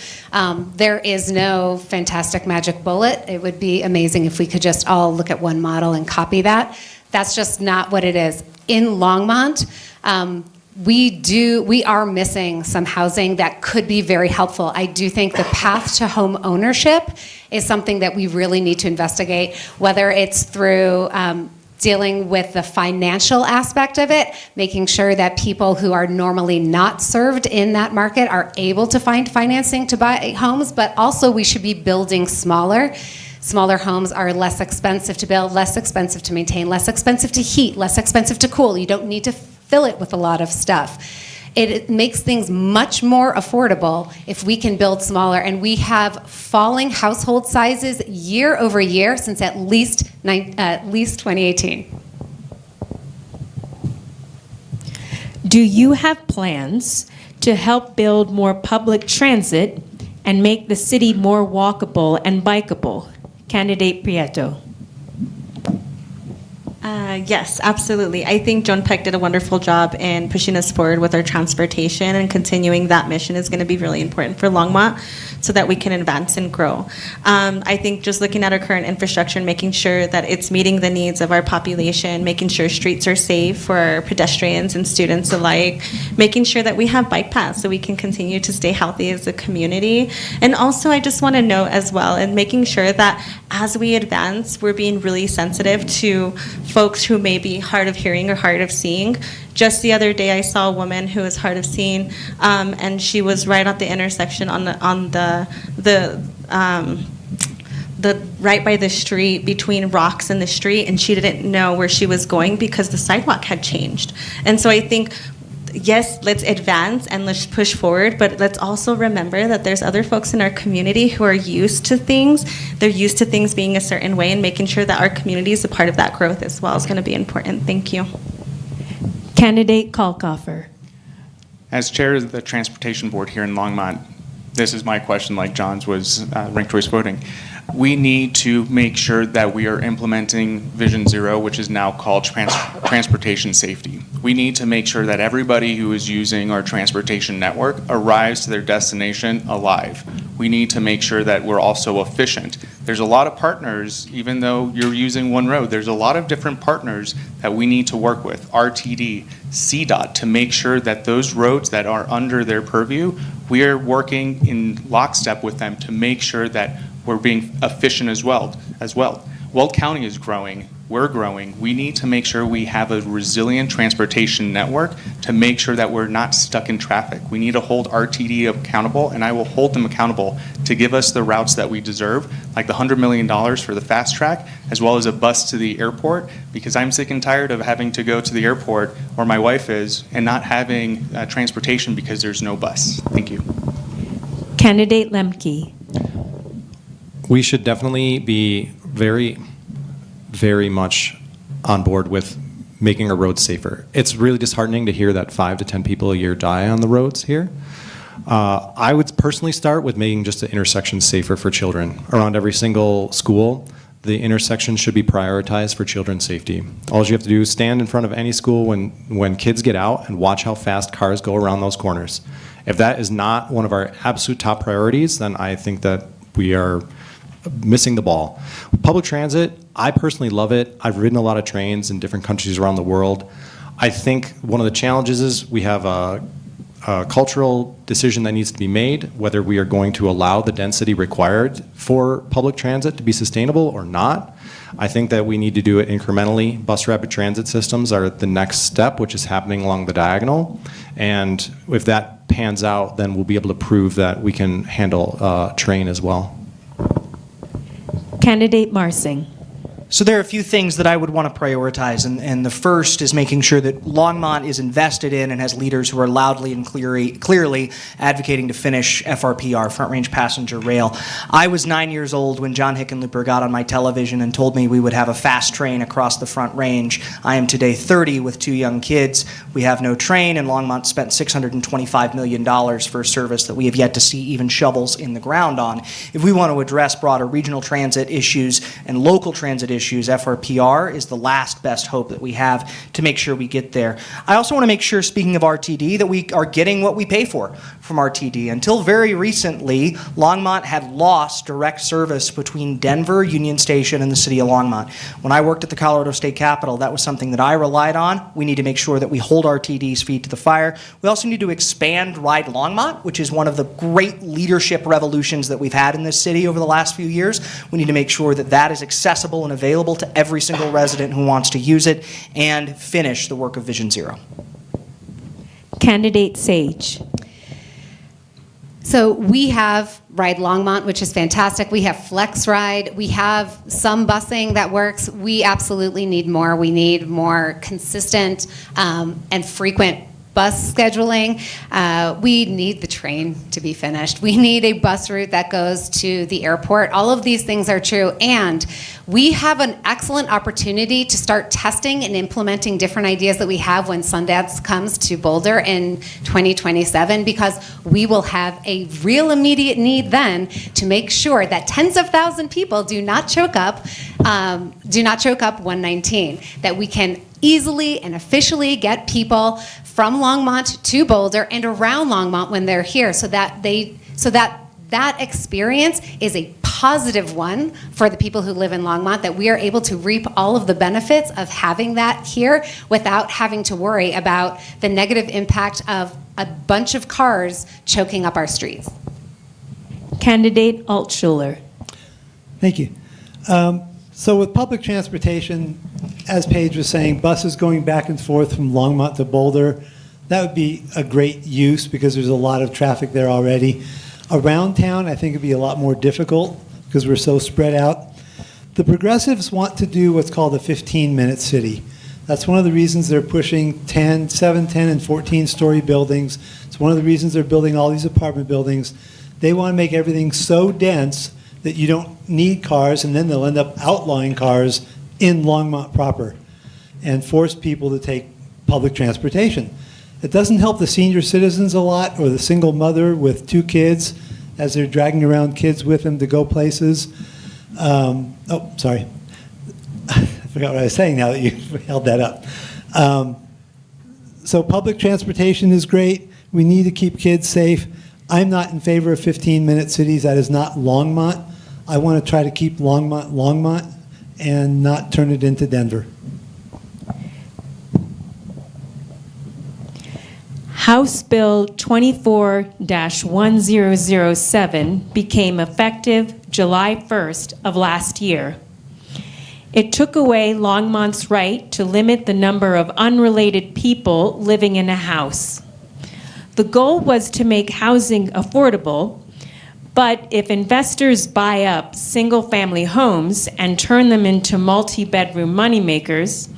There is no fantastic magic bullet. It would be amazing if we could just all look at one model and copy that. That's just not what it is. In Longmont, we are missing some housing that could be very helpful. I do think the path to home ownership is something that we really need to investigate, whether it's through dealing with the financial aspect of it, making sure that people who are normally not served in that market are able to find financing to buy homes, but also we should be building smaller. Smaller homes are less expensive to build, less expensive to maintain, less expensive to heat, less expensive to cool. You don't need to fill it with a lot of stuff. It makes things much more affordable if we can build smaller, and we have falling household sizes year over year since at least 2018. Do you have plans to help build more public transit and make the city more walkable and bikeable? Candidate Prieto. Yes, absolutely. I think Joan Peck did a wonderful job in pushing us forward with our transportation, and continuing that mission is going to be really important for Longmont so that we can advance and grow. I think just looking at our current infrastructure and making sure that it's meeting the needs of our population, making sure streets are safe for our pedestrians and students alike, making sure that we have bike paths so we can continue to stay healthy as a community. And also, I just want to note as well, and making sure that as we advance, we're being really sensitive to folks who may be hard of hearing or hard of seeing. Just the other day, I saw a woman who was hard of seeing, and she was right at the intersection on the right by the street, between rocks and the street, and she didn't know where she was going because the sidewalk had changed. And so I think, yes, let's advance and let's push forward, but let's also remember that there's other folks in our community who are used to things. They're used to things being a certain way, and making sure that our community is a part of that growth as well is going to be important. Thank you. Candidate Kalkoffer. As chair of the Transportation Board here in Longmont, this is my question, like John's was ranked choice voting. We need to make sure that we are implementing Vision Zero, which is now called transportation safety. We need to make sure that everybody who is using our transportation network arrives to their destination alive. We need to make sure that we're also efficient. There's a lot of partners, even though you're using one road, there's a lot of different partners that we need to work with, RTD, CDOT, to make sure that those roads that are under their purview, we are working in lockstep with them to make sure that we're being efficient as well. Weld County is growing. We're growing. We need to make sure we have a resilient transportation network to make sure that we're not stuck in traffic. We need to hold RTD accountable, and I will hold them accountable to give us the routes that we deserve, like the $100 million for the fast track, as well as a bus to the airport, because I'm sick and tired of having to go to the airport where my wife is and not having transportation because there's no bus. Thank you. Candidate Lemke. We should definitely be very, very much on board with making our roads safer. It's really disheartening to hear that 5 to 10 people a year die on the roads here. I would personally start with making just the intersection safer for children. Around every single school, the intersection should be prioritized for children's safety. All you have to do is stand in front of any school when kids get out and watch how fast cars go around those corners. If that is not one of our absolute top priorities, then I think that we are missing the ball. Public transit, I personally love it. I've ridden a lot of trains in different countries around the world. I think one of the challenges is we have a cultural decision that needs to be made, whether we are going to allow the density required for public transit to be sustainable or not. I think that we need to do it incrementally. Bus rapid transit systems are the next step, which is happening along the diagonal. And if that pans out, then we'll be able to prove that we can handle train as well. Candidate Marsing. So there are a few things that I would want to prioritize, and the first is making sure that Longmont is invested in and has leaders who are loudly and clearly advocating to finish FRPR, Front Range Passenger Rail. I was 9 years old when John Hickenlooper got on my television and told me we would have a fast train across the Front Range. I am today 30 with 2 young kids. We have no train, and Longmont spent $625 million for a service that we have yet to see even shovels in the ground on. If we want to address broader regional transit issues and local transit issues, FRPR is the last best hope that we have to make sure we get there. I also want to make sure, speaking of RTD, that we are getting what we pay for from RTD. Until very recently, Longmont had lost direct service between Denver, Union Station, and the city of Longmont. When I worked at the Colorado State Capitol, that was something that I relied on. We need to make sure that we hold RTD's feet to the fire. We also need to expand Ride Longmont, which is one of the great leadership revolutions that we've had in this city over the last few years. We need to make sure that that is accessible and available to every single resident who wants to use it, and finish the work of Vision Zero. Candidate Sage. So we have Ride Longmont, which is fantastic. We have Flex Ride. We have some busing that works. We absolutely need more. We need more consistent and frequent bus scheduling. We need the train to be finished. We need a bus route that goes to the airport. All of these things are true. And we have an excellent opportunity to start testing and implementing different ideas that we have when Sundance comes to Boulder in 2027, because we will have a real immediate need then to make sure that tens of thousands of people do not choke up 119, that we can easily and officially get people from Longmont to Boulder and around Longmont when they're here, so that that experience is a positive one for the people who live in Longmont, that we are able to reap all of the benefits of having that here without having to worry about the negative impact of a bunch of cars choking up our streets. Candidate Altschuler. Thank you. So with public transportation, as Paige was saying, buses going back and forth from Longmont to Boulder, that would be a great use because there's a lot of traffic there already. Around town, I think it'd be a lot more difficult because we're so spread out. The progressives want to do what's called a 15-minute city. That's one of the reasons they're pushing 10, 7, 10, and 14-story buildings. It's one of the reasons they're building all these apartment buildings. They want to make everything so dense that you don't need cars, and then they'll end up outlawing cars in Longmont proper and force people to take public transportation. It doesn't help the senior citizens a lot or the single mother with 2 kids as they're dragging around kids with them to go places. Oh, sorry. I forgot what I was saying now that you held that up. So public transportation is great. We need to keep kids safe. I'm not in favor of 15-minute cities. That is not Longmont. I want to try to keep Longmont Longmont and not turn it into Denver. House Bill 24-1007 became effective July 1st of last year. It took away Longmont's right to limit the number of unrelated people living in a house. The goal was to make housing affordable, but if investors buy up single-family homes and turn them into multi-bedroom moneymakers,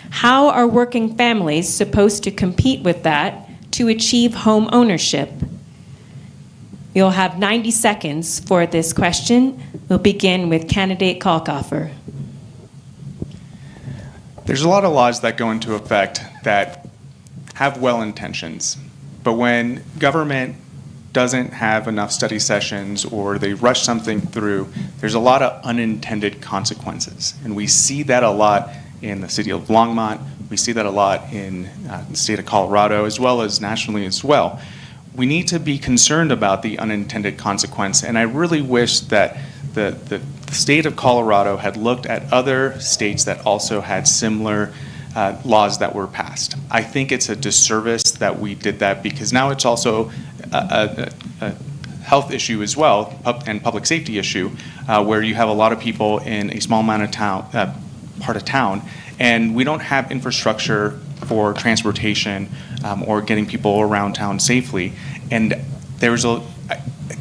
how are working families supposed to compete with that to achieve home ownership? You'll have 90 seconds for this question. We'll begin with candidate Kalkoffer. There's a lot of laws that go into effect that have well intentions, but when government doesn't have enough study sessions or they rush something through, there's a lot of unintended consequences. And we see that a lot in the city of Longmont. We see that a lot in the state of Colorado, as well as nationally as well. We need to be concerned about the unintended consequence, and I really wish that the state of Colorado had looked at other states that also had similar laws that were passed. I think it's a disservice that we did that because now it's also a health issue as well, and public safety issue, where you have a lot of people in a small amount of town, part of town, and we don't have infrastructure for transportation or getting people around town safely. And I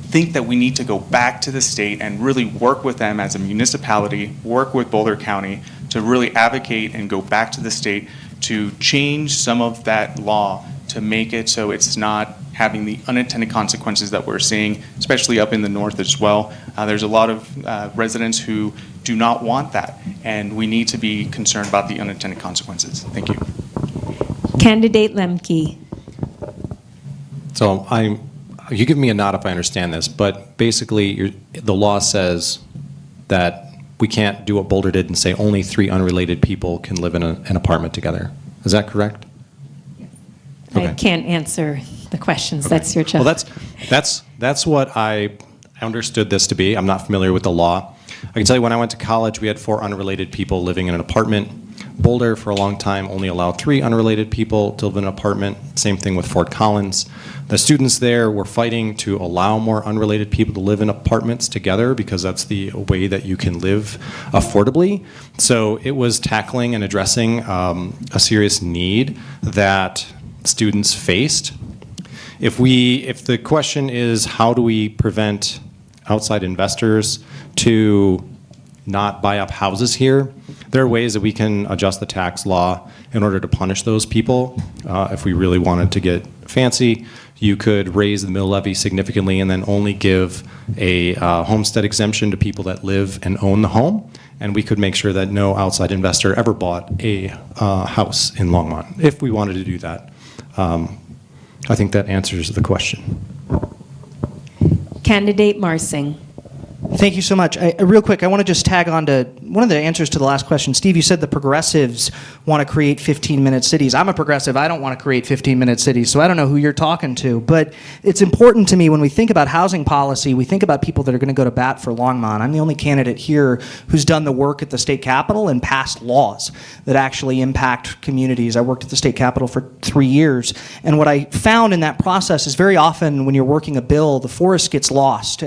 think that we need to go back to the state and really work with them as a municipality, work with Boulder County to really advocate and go back to the state to change some of that law to make it so it's not having the unintended consequences that we're seeing, especially up in the north as well. There's a lot of residents who do not want that, and we need to be concerned about the unintended consequences. Thank you. Candidate Lemke. So you give me a nod if I understand this, but basically the law says that we can't do what Boulder did and say only 3 unrelated people can live in an apartment together. Is that correct? I can't answer the questions. Okay. That's your job. Well, that's what I understood this to be. I'm not familiar with the law. I can tell you when I went to college, we had 4 unrelated people living in an apartment. Boulder, for a long time, only allowed 3 unrelated people to live in an apartment. Same thing with Fort Collins. The students there were fighting to allow more unrelated people to live in apartments together because that's the way that you can live affordably. So it was tackling and addressing a serious need that students faced. If the question is how do we prevent outside investors to not buy up houses here, there are ways that we can adjust the tax law in order to punish those people. If we really wanted to get fancy, you could raise the mill levy significantly and then only give a homestead exemption to people that live and own the home. And we could make sure that no outside investor ever bought a house in Longmont, if we wanted to do that. I think that answers the question. Candidate Marsing. Thank you so much. Real quick, I want to just tag on to one of the answers to the last question. Steve, you said the progressives want to create 15-minute cities. I'm a progressive. I don't want to create 15-minute cities, so I don't know who you're talking to. But it's important to me when we think about housing policy, we think about people that are going to go to bat for Longmont. I'm the only candidate here who's done the work at the state capitol and passed laws that actually impact communities. I worked at the state capitol for 3 years, and what I found in that process is very often when you're working a bill, the forest gets lost.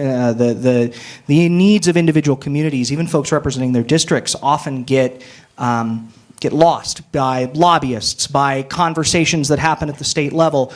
The needs of individual communities, even folks representing their districts, districts often get lost by lobbyists, by conversations that happen at the state level.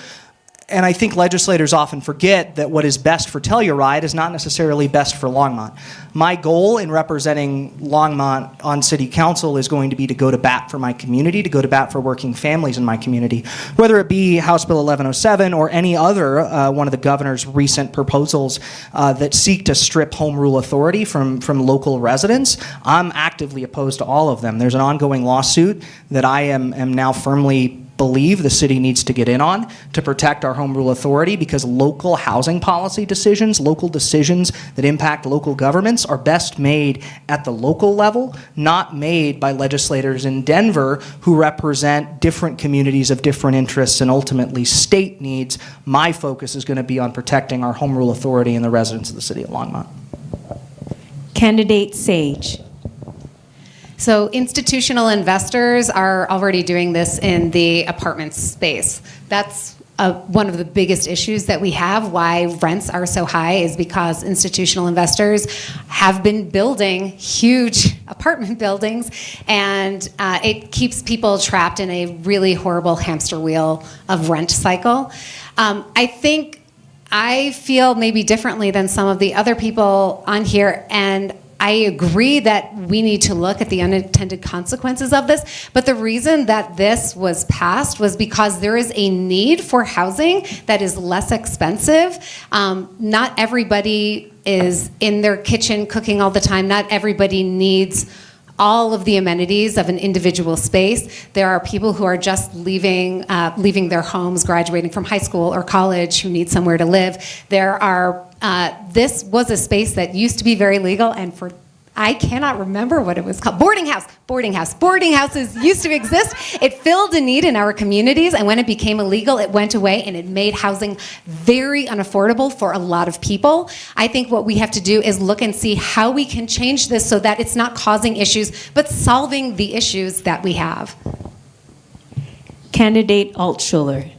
And I think legislators often forget that what is best for Telluride is not necessarily best for Longmont. My goal in representing Longmont on City Council is going to be to go to bat for my community, to go to bat for working families in my community, whether it be House Bill 1107 or any other one of the governor's recent proposals that seek to strip home rule authority from local residents. I'm actively opposed to all of them. There's an ongoing lawsuit that I am now firmly believe the city needs to get in on to protect our home rule authority, because local housing policy decisions, local decisions that impact local governments are best made at the local level, not made by legislators in Denver who represent different communities of different interests and ultimately state needs. My focus is going to be on protecting our home rule authority and the residents of the city of Longmont. Candidate Sage. So institutional investors are already doing this in the apartment space. That's one of the biggest issues that we have. Why rents are so high is because institutional investors have been building huge apartment buildings, and it keeps people trapped in a really horrible hamster wheel of rent cycle. I feel maybe differently than some of the other people on here, and I agree that we need to look at the unintended consequences of this, but the reason that this was passed was because there is a need for housing that is less expensive. Not everybody is in their kitchen cooking all the time. Not everybody needs all of the amenities of an individual space. There are people who are just leaving their homes, graduating from high school or college, who need somewhere to live. This was a space that used to be very legal, and I cannot remember what it was called. Boarding house. Boarding houses used to exist. It filled a need in our communities, and when it became illegal, it went away, and it made housing very unaffordable for a lot of people. I think what we have to do is look and see how we can change this so that it's not causing issues, but solving the issues that we have. Candidate Altschuler.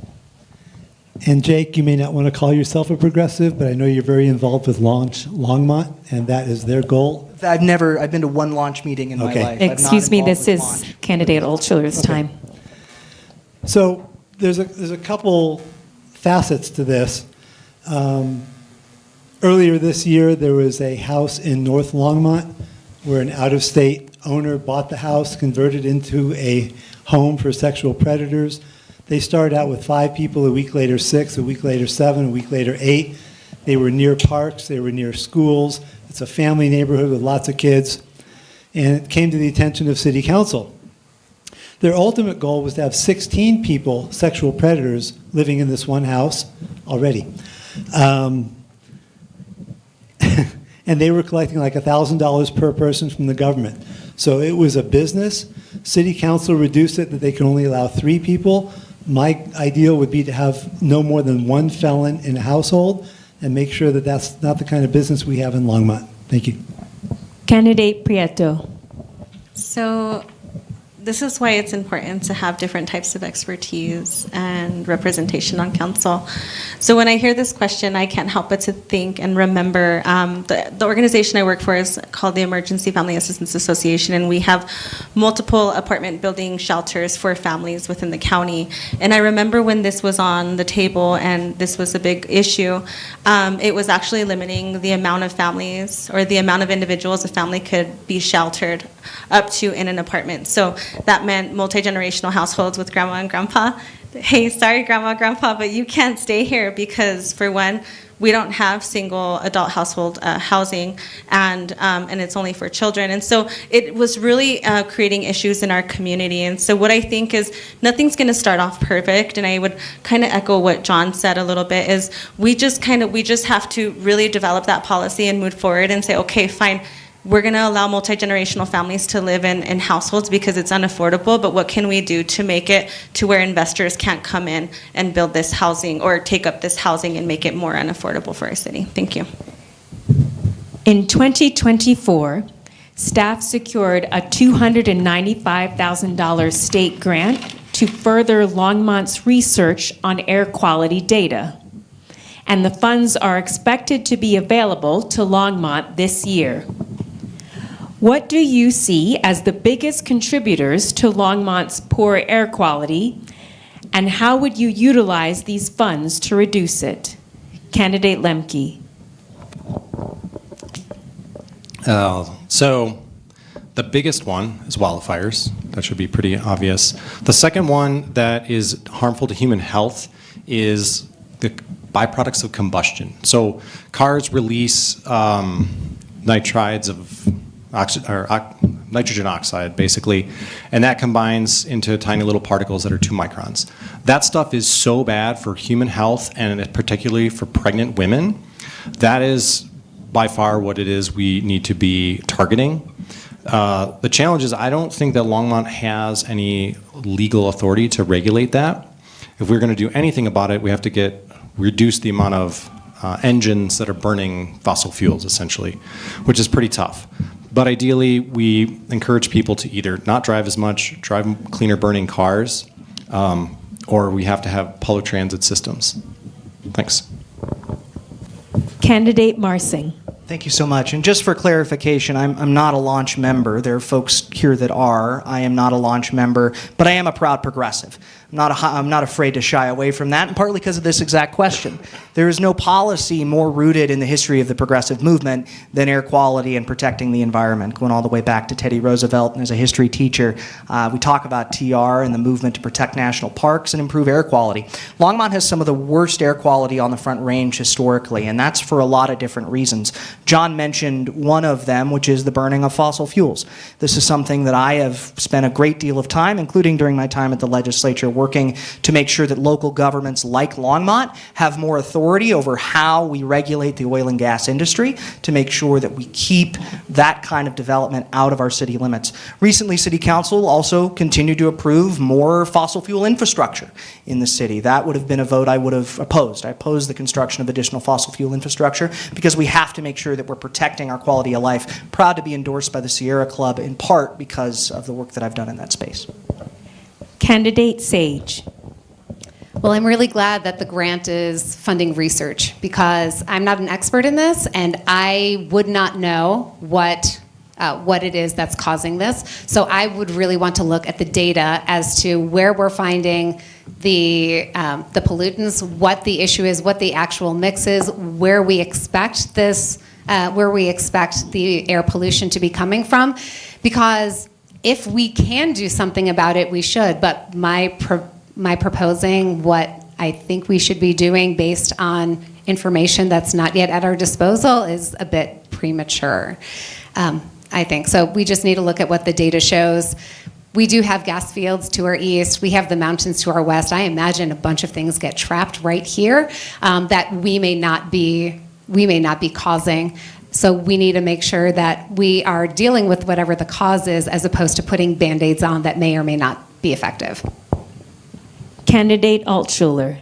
And Jake, you may not want to call yourself a progressive, but I know you're very involved with Longmont, and that is their goal. I've been to one launch meeting in my life. I'm not Excuse me, involved this with is launch. Candidate Altschuler's time. So there's a couple facets to this. Earlier this year, there was a house in North Longmont where an out-of-state owner bought the house, converted into a home for sexual predators. They started out with 5 people, a week later 6, a week later 7, a week later 8. They were near parks, they were near schools. It's a family neighborhood with lots of kids. And it came to the attention of City Council. Their ultimate goal was to have 16 people, sexual predators, living in this one house already. And they were collecting like $1,000 per person from the government. So it was a business. City Council reduced it that they can only allow 3 people. My ideal would be to have no more than 1 felon in a household and make sure that that's not the kind of business we have in Longmont. Thank you. Candidate Prieto. So this is why it's important to have different types of expertise and representation on council. So when I hear this question, I can't help but to think and remember the organization I work for is called the Emergency Family Assistance Association, and we have multiple apartment building shelters for families within the county. And I remember when this was on the table and this was a big issue, it was actually limiting the amount of families or the amount of individuals a family could be sheltered up to in an apartment. So that meant multi-generational households with grandma and grandpa. Hey, sorry, grandma, grandpa, but you can't stay here because, for one, we don't have single adult household housing, and it's only for children. And so it was really creating issues in our community. And so what I think is nothing's going to start off perfect, and I would kind of echo what John said a little bit, is we just have to really develop that policy and move forward and say, okay, fine, we're going to allow multi-generational families to live in households because it's unaffordable, but what can we do to make it to where investors can't come in and build this housing or take up this housing and make it more unaffordable for our city? Thank you. In 2024, staff secured a $295,000 state grant to further Longmont's research on air quality data. And the funds are expected to be available to Longmont this year. What do you see as the biggest contributors to Longmont's poor air quality, and how would you utilize these funds to reduce it? Candidate Lemke. So the biggest one is wildfires. That should be pretty obvious. The second one that is harmful to human health is the byproducts of combustion. So cars release nitrides of nitrogen oxide, basically, and that combines into tiny little particles that are 2 microns. That stuff is so bad for human health, and particularly for pregnant women. That is by far what it is we need to be targeting. The challenge is I don't think that Longmont has any legal authority to regulate that. If we're going to do anything about it, we have to reduce the amount of engines that are burning fossil fuels, essentially, which is pretty tough. But ideally, we encourage people to either not drive as much, drive cleaner burning cars, or we have to have public transit systems. Thanks. Candidate Marsing. Thank you so much. And just for clarification, I'm not a launch member. There are folks here that are. I am not a launch member, but I am a proud progressive. I'm not afraid to shy away from that, and partly because of this exact question. There is no policy more rooted in the history of the progressive movement than air quality and protecting the environment. Going all the way back to Teddy Roosevelt, and as a history teacher, we talk about TR and the movement to protect national parks and improve air quality. Longmont has some of the worst air quality on the Front Range historically, and that's for a lot of different reasons. John mentioned one of them, which is the burning of fossil fuels. This is something that I have spent a great deal of time, including during my time at the legislature, working to make sure that local governments like Longmont have more authority over how we regulate the oil and gas industry to make sure that we keep that kind of development out of our city limits. Recently, City Council also continued to approve more fossil fuel infrastructure in the city. That would have been a vote I would have opposed. I opposed the construction of additional fossil fuel infrastructure because we have to make sure that we're protecting our quality of life. Proud to be endorsed by the Sierra Club in part because of the work that I've done in that space. Candidate Sage. Well, I'm really glad that the grant is funding research because I'm not an expert in this and I would not know what it is that's causing this. So I would really want to look at the data as to where we're finding the pollutants, what the issue is, what the actual mix is, where we expect the air pollution to be coming from. Because if we can do something about it, we should. But my proposing what I think we should be doing based on information that's not yet at our disposal is a bit premature, I think. So we just need to look at what the data shows. We do have gas fields to our east. We have the mountains to our west. I imagine a bunch of things get trapped right here that we may not be causing. So we need to make sure that we are dealing with whatever the cause is as opposed to putting Band-Aids on that may or may not be effective. Candidate Altshuler.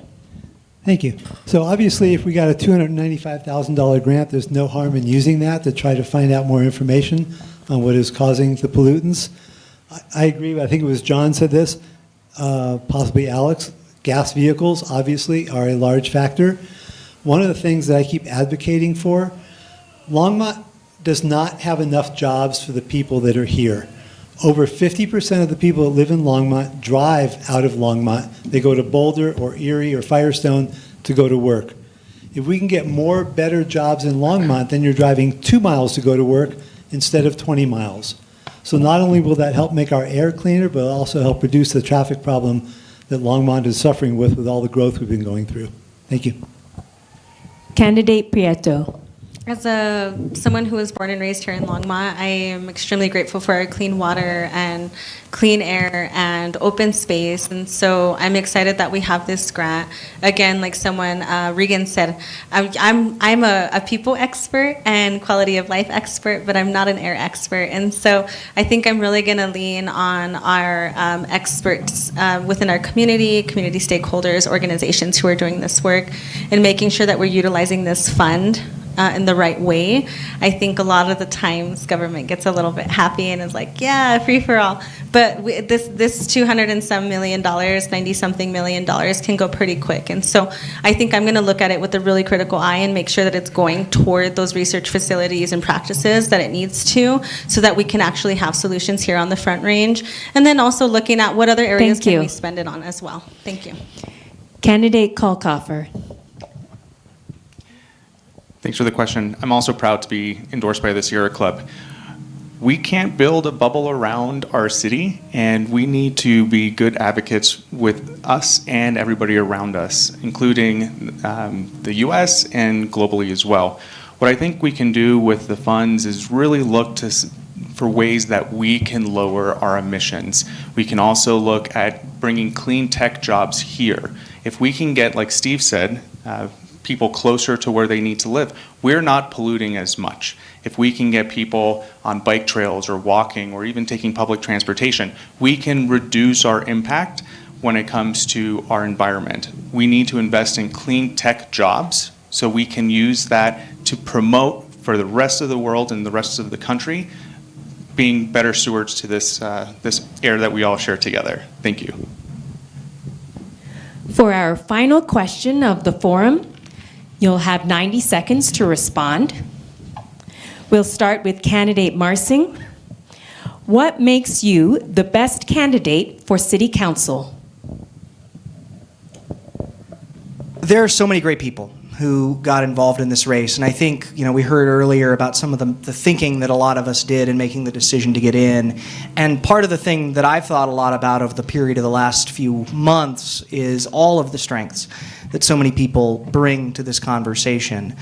Thank you. So obviously, if we got a $295,000 grant, there's no harm in using that to try to find out more information on what is causing the pollutants. I agree. I think it was John said this, possibly Alex. Gas vehicles, obviously, are a large factor. One of the things that I keep advocating for, Longmont does not have enough jobs for the people that are here. Over 50% of the people that live in Longmont drive out of Longmont. They go to Boulder or Erie or Firestone to go to work. If we can get more better jobs in Longmont, then you're driving 2 miles to go to work instead of 20 miles. So not only will that help make our air cleaner, but it'll also help reduce the traffic problem that Longmont is suffering with all the growth we've been going through. Thank you. Candidate Prieto. As someone who was born and raised here in Longmont, I am extremely grateful for our clean water and clean air and open space. And so I'm excited that we have this grant. Again, like someone, Regan said, I'm a people expert and quality of life expert, but I'm not an air expert. And so I think I'm really going to lean on our experts within our community stakeholders, organizations who are doing this work, and making sure that we're utilizing this fund in the right way. I think a lot of the times government gets a little bit happy and is like, yeah, free for all. But this $200 and some million, 90-something $million can go pretty quick. And so I think I'm going to look at it with a really critical eye and make sure that it's going toward those research facilities and practices that it needs to, so that we can actually have solutions here on the Front Range. And then also looking at what other areas Thank can you. we spend it on as well. Thank you. Candidate Kalkoffer. Thanks for the question. I'm also proud to be endorsed by the Sierra Club. We can't build a bubble around our city, and we need to be good advocates with us and everybody around us, including the U.S. and globally as well. What I think we can do with the funds is really look for ways that we can lower our emissions. We can also look at bringing clean tech jobs here. If we can get, like Steve said, people closer to where they need to live, we're not polluting as much. If we can get people on bike trails or walking or even taking public transportation, we can reduce our impact when it comes to our environment. We need to invest in clean tech jobs so we can use that to promote for the rest of the world and the rest of the country being better stewards to this air that we all share together. Thank you. For our final question of the forum, you'll have 90 seconds to respond. We'll start with candidate Marsing. What makes you the best candidate for City Council? There are so many great people who got involved in this race, and I think, we heard earlier about some of the thinking that a lot of us did in making the decision to get in. And part of the thing that I've thought a lot about over the period of the last few months is all of the strengths that so many people bring to this conversation.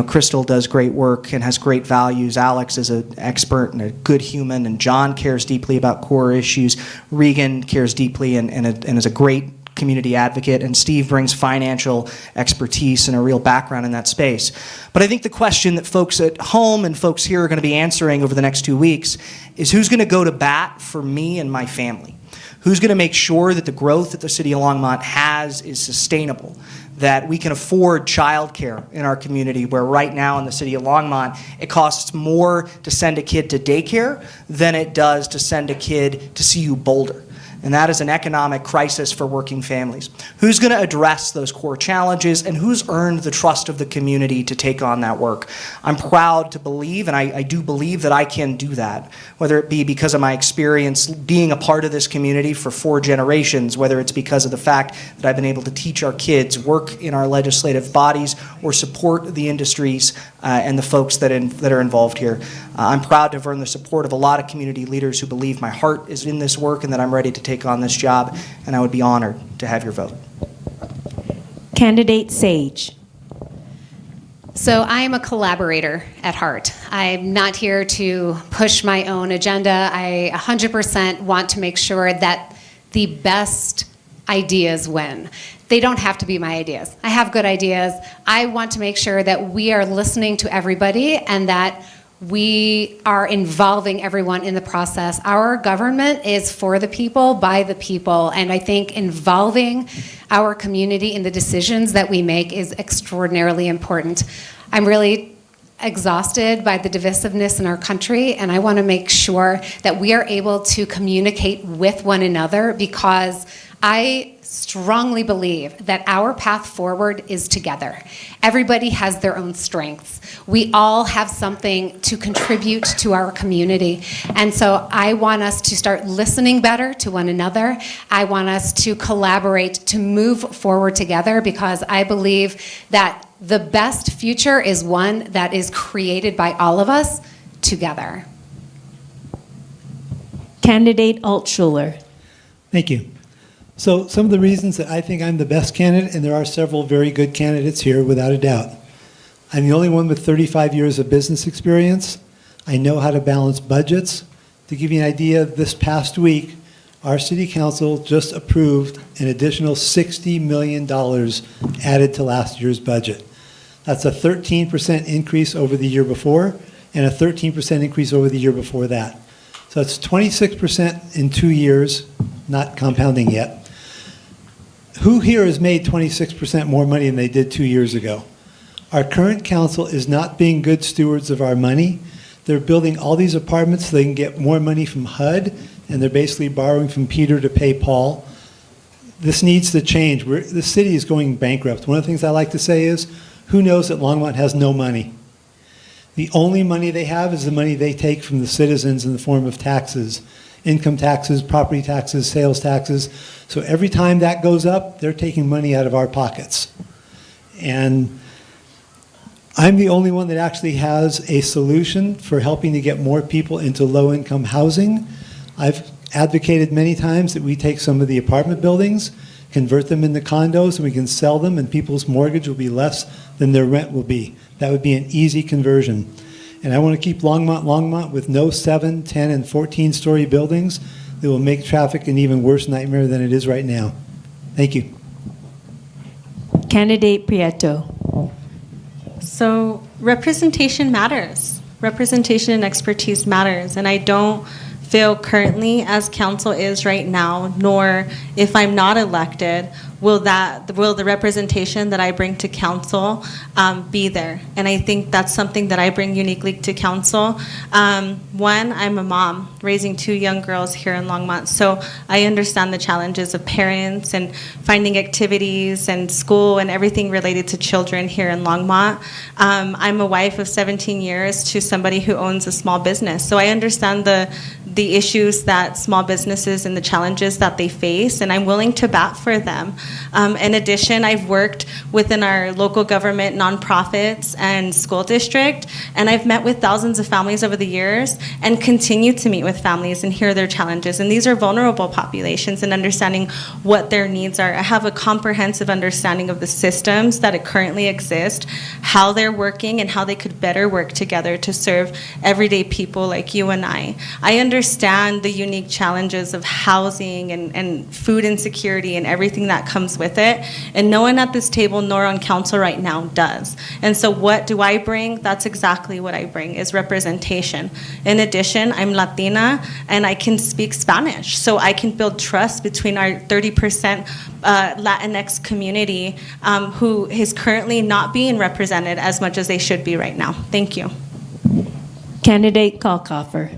Crystal does great work and has great values. Alex is an expert and a good human, and John cares deeply about core issues. Regan cares deeply and is a great community advocate, and Steve brings financial expertise and a real background in that space. But I think the question that folks at home and folks here are going to be answering over the next 2 weeks is, who's going to go to bat for me and my family? Who's going to make sure that the growth that the city of Longmont has is sustainable, that we can afford childcare in our community, where right now in the city of Longmont, it costs more to send a kid to daycare than it does to send a kid to CU Boulder. And that is an economic crisis for working families. Who's going to address those core challenges, and who's earned the trust of the community to take on that work? I'm proud to believe, and I do believe that I can do that, whether it be because of my experience being a part of this community for 4 generations, whether it's because of the fact that I've been able to teach our kids, work in our legislative bodies, or support the industries and the folks that are involved here. I'm proud to have earned the support of a lot of community leaders who believe my heart is in this work and that I'm ready to take on this job, and I would be honored to have your vote. Candidate Sage. So I am a collaborator at heart. I'm not here to push my own agenda. I 100% want to make sure that the best ideas win. They don't have to be my ideas. I have good ideas. I want to make sure that we are listening to everybody and that we are involving everyone in the process. Our government is for the people, by the people, and I think involving our community in the decisions that we make is extraordinarily important. I'm really exhausted by the divisiveness in our country, and I want to make sure that we are able to communicate with one another, because I strongly believe that our path forward is together. Everybody has their own strengths. We all have something to contribute to our community. And so I want us to start listening better to one another. I want us to collaborate to move forward together, because I believe that the best future is one that is created by all of us together. Candidate Altschuler. Thank you. So some of the reasons that I think I'm the best candidate, and there are several very good candidates here without a doubt. I'm the only one with 35 years of business experience. I know how to balance budgets. To give you an idea, this past week, our city council just approved an additional $60 million added to last year's budget. That's a 13% increase over the year before, and a 13% increase over the year before that. So it's 26% in 2 years, not compounding yet. Who here has made 26% more money than they did 2 years ago? Our current council is not being good stewards of our money. They're building all these apartments so they can get more money from HUD, and they're basically borrowing from Peter to pay Paul. This needs to change. The city is going bankrupt. One of the things I like to say is, who knows that Longmont has no money? The only money they have is the money they take from the citizens in the form of taxes, income taxes, property taxes, sales taxes. So every time that goes up, they're taking money out of our pockets. And I'm the only one that actually has a solution for helping to get more people into low-income housing. I've advocated many times that we take some of the apartment buildings, convert them into condos, and we can sell them, and people's mortgage will be less than their rent will be. That would be an easy conversion. And I want to keep Longmont with no 7, 10, and 14-story buildings that will make traffic an even worse nightmare than it is right now. Thank you. Candidate Prieto. So representation matters. Representation and expertise matters. And I don't feel currently, as council is right now, nor if I'm not elected, will the representation that I bring to council be there. And I think that's something that I bring uniquely to council. One, I'm a mom raising 2 young girls here in Longmont, so I understand the challenges of parents and finding activities and school and everything related to children here in Longmont. I'm a wife of 17 years to somebody who owns a small business, so I understand the issues that small businesses and the challenges that they face, and I'm willing to bat for them. In addition, I've worked within our local government, nonprofits, and school district, and I've met with thousands of families over the years and continue to meet with families and hear their challenges. And these are vulnerable populations, and understanding what their needs are. I have a comprehensive understanding of the systems that currently exist, how they're working, and how they could better work together to serve everyday people like you and I. I understand the unique challenges of housing and food insecurity and everything that comes with it, and no one at this table nor on council right now does. And so what do I bring? That's exactly what I bring, is representation. In addition, I'm Latina and I can speak Spanish, so I can build trust between our 30% Latinx community who is currently not being represented as much as they should be right now. Thank you. Candidate Kalkoffer.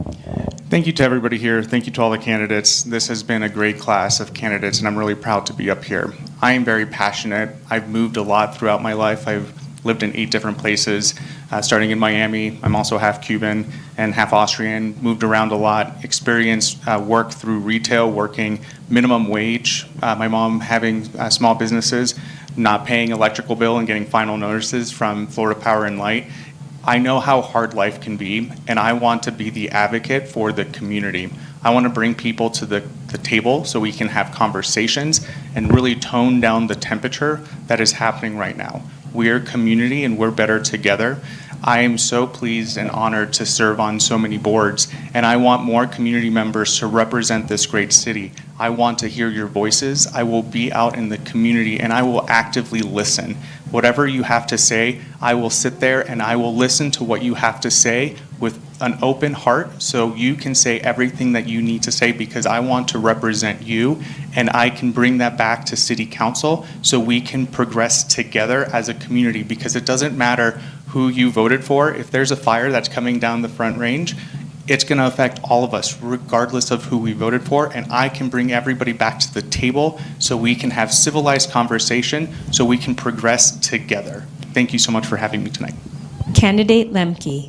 Thank you to everybody here. Thank you to all the candidates. This has been a great class of candidates, and I'm really proud to be up here. I am very passionate. I've moved a lot throughout my life. I've lived in 8 different places, starting in Miami. I'm also half Cuban and half Austrian, moved around a lot, experienced work through retail, working minimum wage, my mom having small businesses, not paying electrical bill and getting final notices from Florida Power and Light. I know how hard life can be, and I want to be the advocate for the community. I want to bring people to the table so we can have conversations and really tone down the temperature that is happening right now. We're community and we're better together. I am so pleased and honored to serve on so many boards, and I want more community members to represent this great city. I want to hear your voices. I will be out in the community and I will actively listen. Whatever you have to say, I will sit there and I will listen to what you have to say with an open heart so you can say everything that you need to say, because I want to represent you and I can bring that back to City Council so we can progress together as a community, because it doesn't matter who you voted for. If there's a fire that's coming down the Front Range, it's going to affect all of us regardless of who we voted for, and I can bring everybody back to the table so we can have civilized conversation so we can progress together. Thank you so much for having me tonight. Candidate Lemke.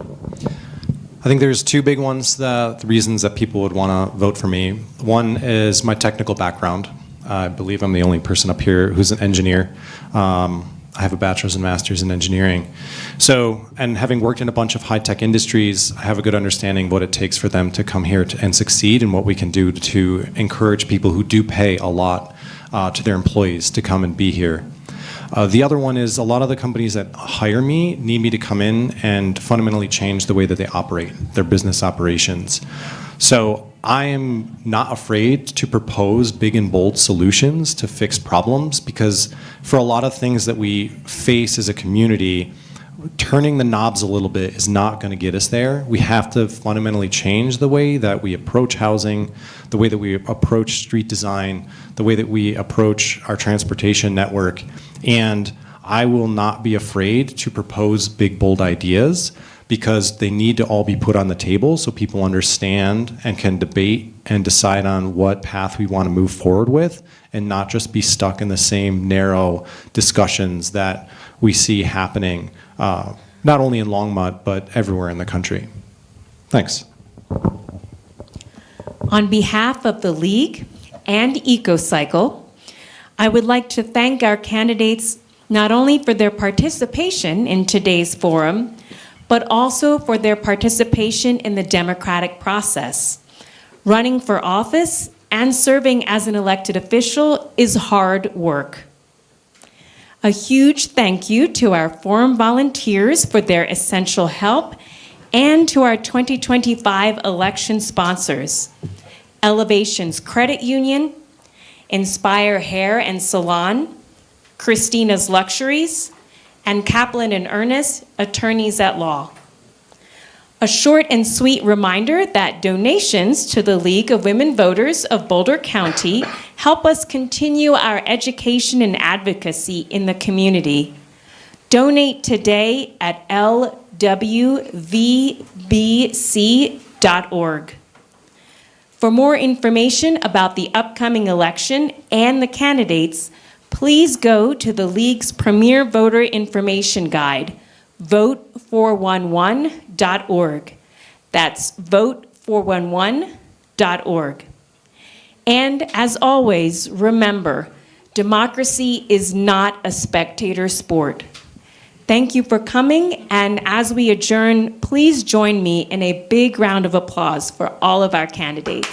I think there's 2 big ones, the reasons that people would want to vote for me. One is my technical background. I believe I'm the only person up here who's an engineer. I have a bachelor's and master's in engineering. So, and having worked in a bunch of high-tech industries, I have a good understanding of what it takes for them to come here and succeed, and what we can do to encourage people who do pay a lot to their employees to come and be here. The other one is a lot of the companies that hire me need me to come in and fundamentally change the way that they operate, their business operations. So I am not afraid to propose big and bold solutions to fix problems, because for a lot of things that we face as a community, turning the knobs a little bit is not going to get us there. We have to fundamentally change the way that we approach housing, the way that we approach street design, the way that we approach our transportation network. And I will not be afraid to propose big, bold ideas because they need to all be put on the table so people understand and can debate and decide on what path we want to move forward with, and not just be stuck in the same narrow discussions that we see happening, not only in Longmont, but everywhere in the country. Thanks. On behalf of the League and EcoCycle, I would like to thank our candidates not only for their participation in today's forum, but also for their participation in the democratic process. Running for office and serving as an elected official is hard work. A huge thank you to our forum volunteers for their essential help, and to our 2025 election sponsors, Elevations Credit Union, Inspire Hair and Salon, Christina's Luxuries, and Kaplan and Ernest, attorneys at law. A short and sweet reminder that donations to the League of Women Voters of Boulder County help us continue our education and advocacy in the community. Donate today at lwvbc.org. For more information about the upcoming election and the candidates, please go to the League's premier voter information guide, vote411.org. That's vote411.org. And as always, remember, democracy is not a spectator sport. Thank you for coming, and as we adjourn, please join me in a big round of applause for all of our candidates.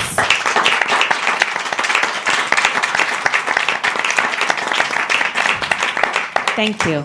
Thank you.